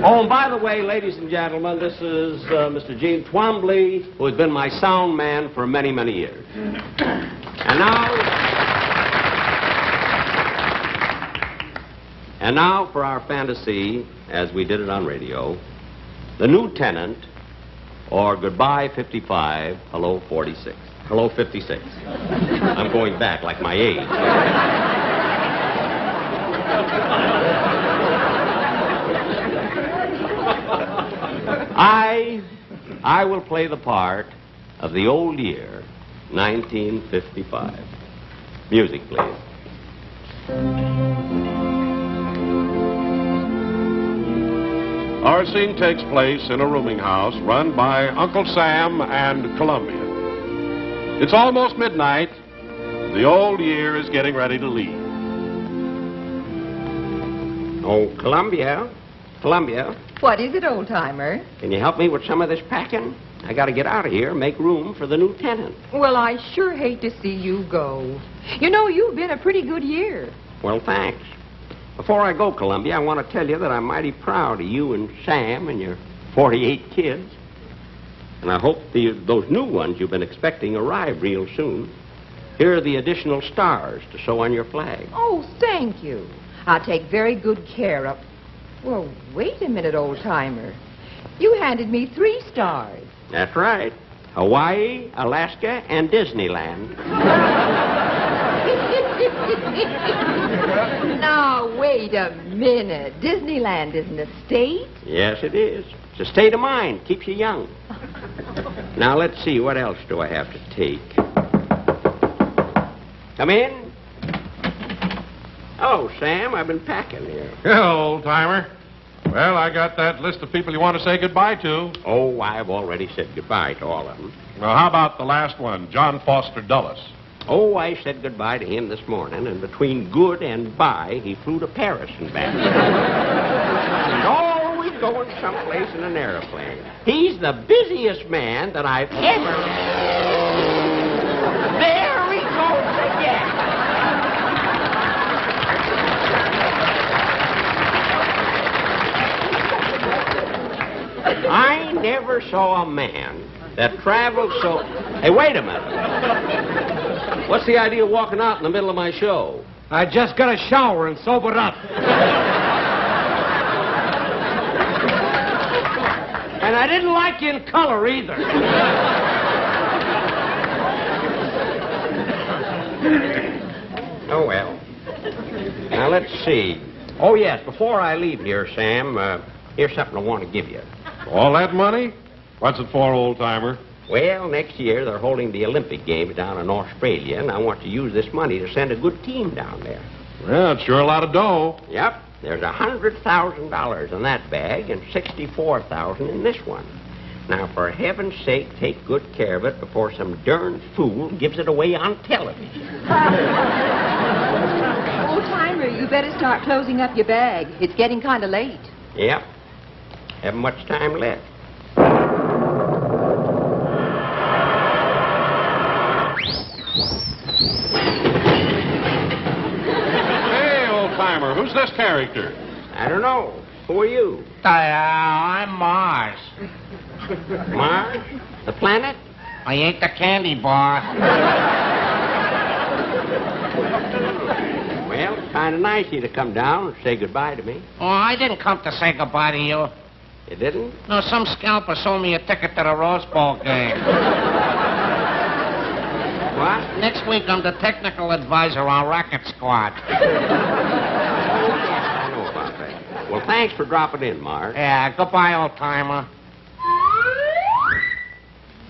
Oh, and by the way, ladies and gentlemen, this is Mr. Gene Twombly, who has been my sound man for many, many years. And now for our fantasy, as we did it on radio, The New Tenant, or Goodbye 55, Hello 46. Hello 56. I'm going back like my age. I will play the part of the old year, 1955. Music, please. Our scene takes place in a rooming house run by Uncle Sam and Columbia. It's almost midnight. The old year is getting ready to leave. Oh, Columbia. Columbia, What is it, old-timer? can you help me with some of this packing? I got to get out of here and make room for the new tenant. Well, I sure hate to see you go. You know, you've been a pretty good year. Well, thanks. Before I go, Columbia, I want to tell you that I'm mighty proud of you and Sam and your 48 kids. And I hope those new ones you've been expecting arrive real soon. Here are the additional stars to sew on your flag. Oh, thank you. I'll take very good care of... Well, wait a minute, old-timer. You handed me 3 stars. That's right. Hawaii, Alaska, and Disneyland. Now, wait a minute. Disneyland isn't a state? Yes, it is. It's a state of mind. Keeps you young. Now, let's see. What else do I have to take? Come in. Oh, Sam, I've been packing here. Hello, old-timer. Well, I got that list of people you want to say goodbye to. Oh, I've already said goodbye to all of them. Well, how about the last one, John Foster Dulles? Oh, I said goodbye to him this morning, and between good and bye, he flew to Paris and back. He's always going someplace in an airplane. He's the busiest man that I've ever... There he goes again. I never saw a man that traveled so... Hey, wait a minute. What's the idea of walking out in the middle of my show? I just got a shower and sobered up. And I didn't like you in color either. Oh, well. Now, let's see. Oh, yes, before I leave here, Sam, here's something I want to give you. All that money? What's it for, old-timer? Well, next year they're holding the Olympic Games down in Australia, and I want to use this money to send a good team down there. Well, it's sure a lot of dough. Yep. There's $100,000 in that bag and $64,000 in this one. Now, for heaven's sake, take good care of it before some darn fool gives it away on television. Old-timer, you better start closing up your bag. It's getting kind of late. Yep. Haven't much time left. Hey, old-timer, who's this character? I don't know. Who are you? I'm Mars. Mars? The planet? I ain't the candy bar. Well, it's kind of nice of you to come down and say goodbye to me. Oh, I didn't come to say goodbye to you. You didn't? No, some scalper sold me a ticket to the Rose Bowl game. What? Next week, I'm the technical advisor on Racket Squad. I know about that. Well, thanks for dropping in, Mars. Yeah, goodbye, old-timer.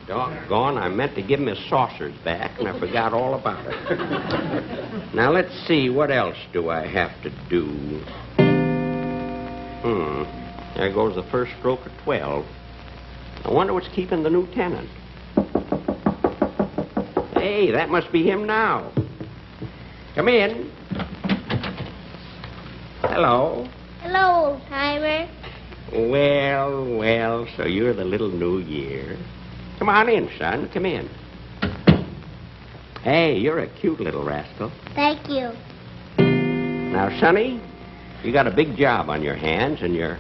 Doggone, I meant to give him his saucers back, and I forgot all about it. Now, let's see, what else do I have to do? There goes the first stroke of 12. I wonder what's keeping the new tenant. Hey, that must be him now. Come in. Hello. Hello, old-timer. Well, so you're the little new year. Come on in, son. Come in. Hey, you're a cute little rascal. Thank you. Now, Sonny, you got a big job on your hands, and you're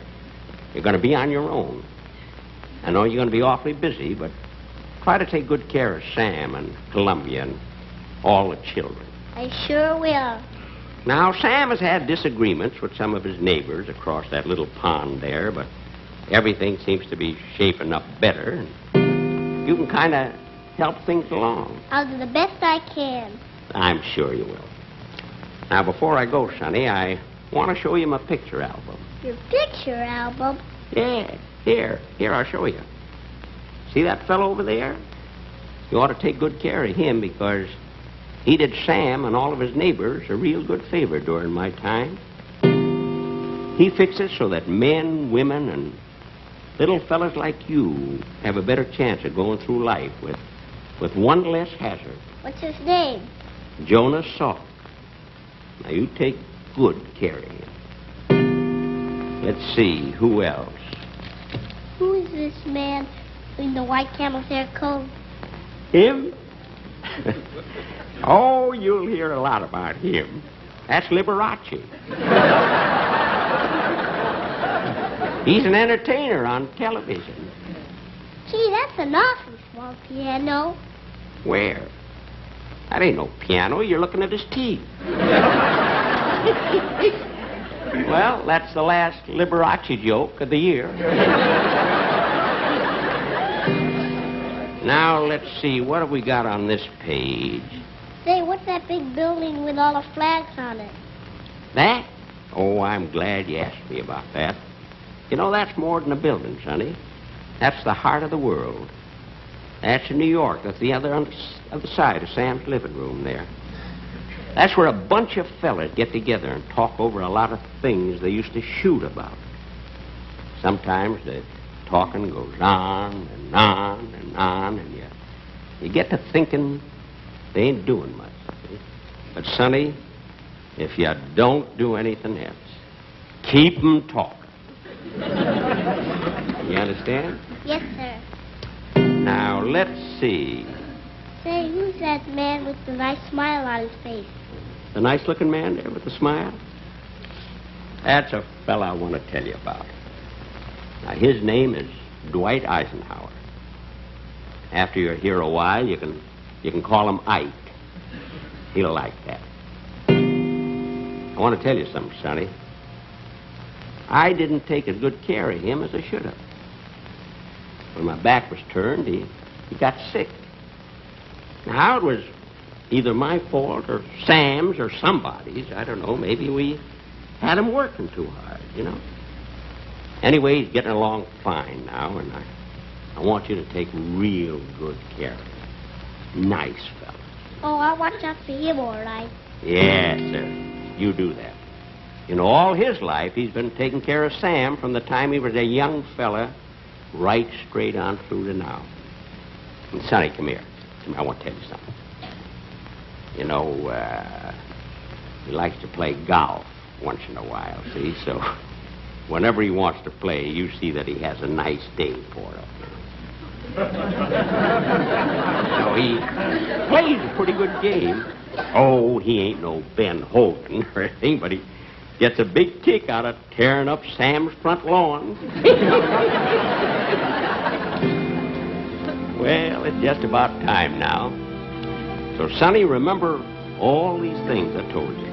going to be on your own. I know you're going to be awfully busy, but try to take good care of Sam and Columbia and all the children. I sure will. Now, Sam has had disagreements with some of his neighbors across that little pond there, but everything seems to be shaping up better. And you can kind of help things along. I'll do the best I can. I'm sure you will. Now, before I go, Sonny, I want to show you my picture album. Your picture album? Yeah, here, I'll show you. See that fellow over there? You ought to take good care of him because he did Sam and all of his neighbors a real good favor during my time. He fixes so that men, women, and little fellas like you have a better chance of going through life with one less hazard. What's his name? Jonas Salk. Now, you take good care of him. Let's see, who else? Who is this man in the white camel's hair coat? Him? Oh, you'll hear a lot about him. That's Liberace. He's an entertainer on television. Gee, that's an awfully small piano. Where? That ain't no piano. You're looking at his teeth. Well, that's the last Liberace joke of the year. Now, let's see. What have we got on this page? Say, what's that big building with all the flags on it? That? Oh, I'm glad you asked me about that. You know, that's more than a building, Sonny. That's the heart of the world. That's in New York. That's the other side of Sam's living room there. That's where a bunch of fellas get together and talk over a lot of things they used to shoot about. Sometimes the talking goes on and on and on, and you get to thinking they ain't doing much. See? But, Sonny, if you don't do anything else, keep 'em talking. You understand? Yes, sir. Now, let's see. Say, who's that man with the nice smile on his face? The nice-looking man there with the smile? That's a fella I want to tell you about. Now, his name is Dwight Eisenhower. After you're here a while, you can call him Ike. He'll like that. I want to tell you something, Sonny. I didn't take as good care of him as I should have. When my back was turned, he got sick. Now, it was either my fault or Sam's or somebody's. I don't know. Maybe we had him working too hard, you know. Anyway, he's getting along fine now, and I want you to take real good care of him. Nice fella. Oh, I'll watch out for him, all right. Yes, sir. You do that. You know, all his life, he's been taking care of Sam from the time he was a young fella right straight on through to now. And Sonny, come here. I want to tell you something. You know, he likes to play golf once in a while, see? So whenever he wants to play, you see that he has a nice day for it. So he plays a pretty good game. Oh, he ain't no Ben Hogan or anything, but he gets a big kick out of tearing up Sam's front lawn. Well, it's just about time now. So, Sonny, remember all these things I told you.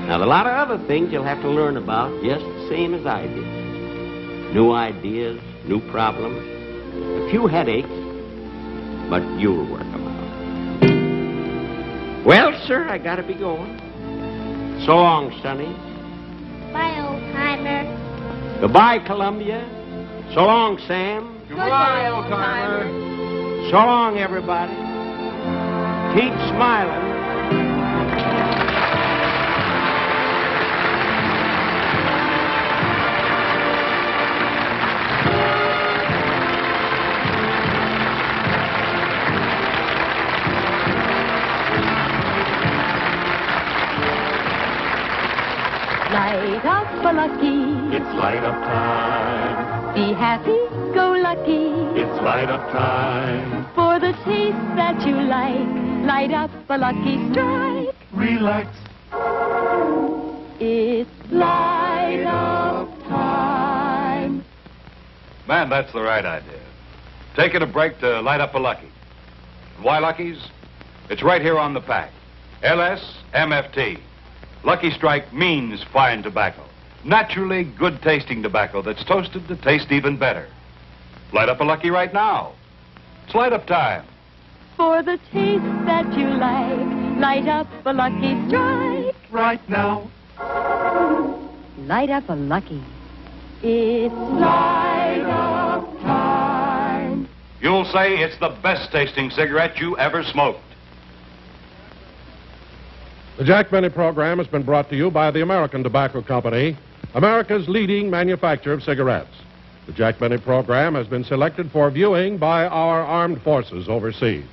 Now, a lot of other things you'll have to learn about just the same as I did. New ideas, new problems, a few headaches, but you'll work them out. Well, sir, I gotta be going. So long, Sonny. Bye, old-timer. Goodbye, Columbia. So long, Sam. Goodbye, old-timer. So long, everybody. Keep smiling. Light up a lucky. It's light up time. Be happy, go lucky. It's light up time. For the taste that you like, light up a lucky strike. Relax. And that's the right idea. Taking a break to light up a Lucky. Why Luckies? It's right here on the pack. LSMFT. Lucky Strike means fine tobacco. Naturally good-tasting tobacco that's toasted to taste even better. Light up a Lucky right now. It's light-up time. For the taste that you like, light up a Lucky Strike. Right now. Light up a Lucky. It's light up time. You'll say it's the best-tasting cigarette you ever smoked. The Jack Benny program has been brought to you by the American Tobacco Company, America's leading manufacturer of cigarettes. The Jack Benny program has been selected for viewing by our armed forces overseas.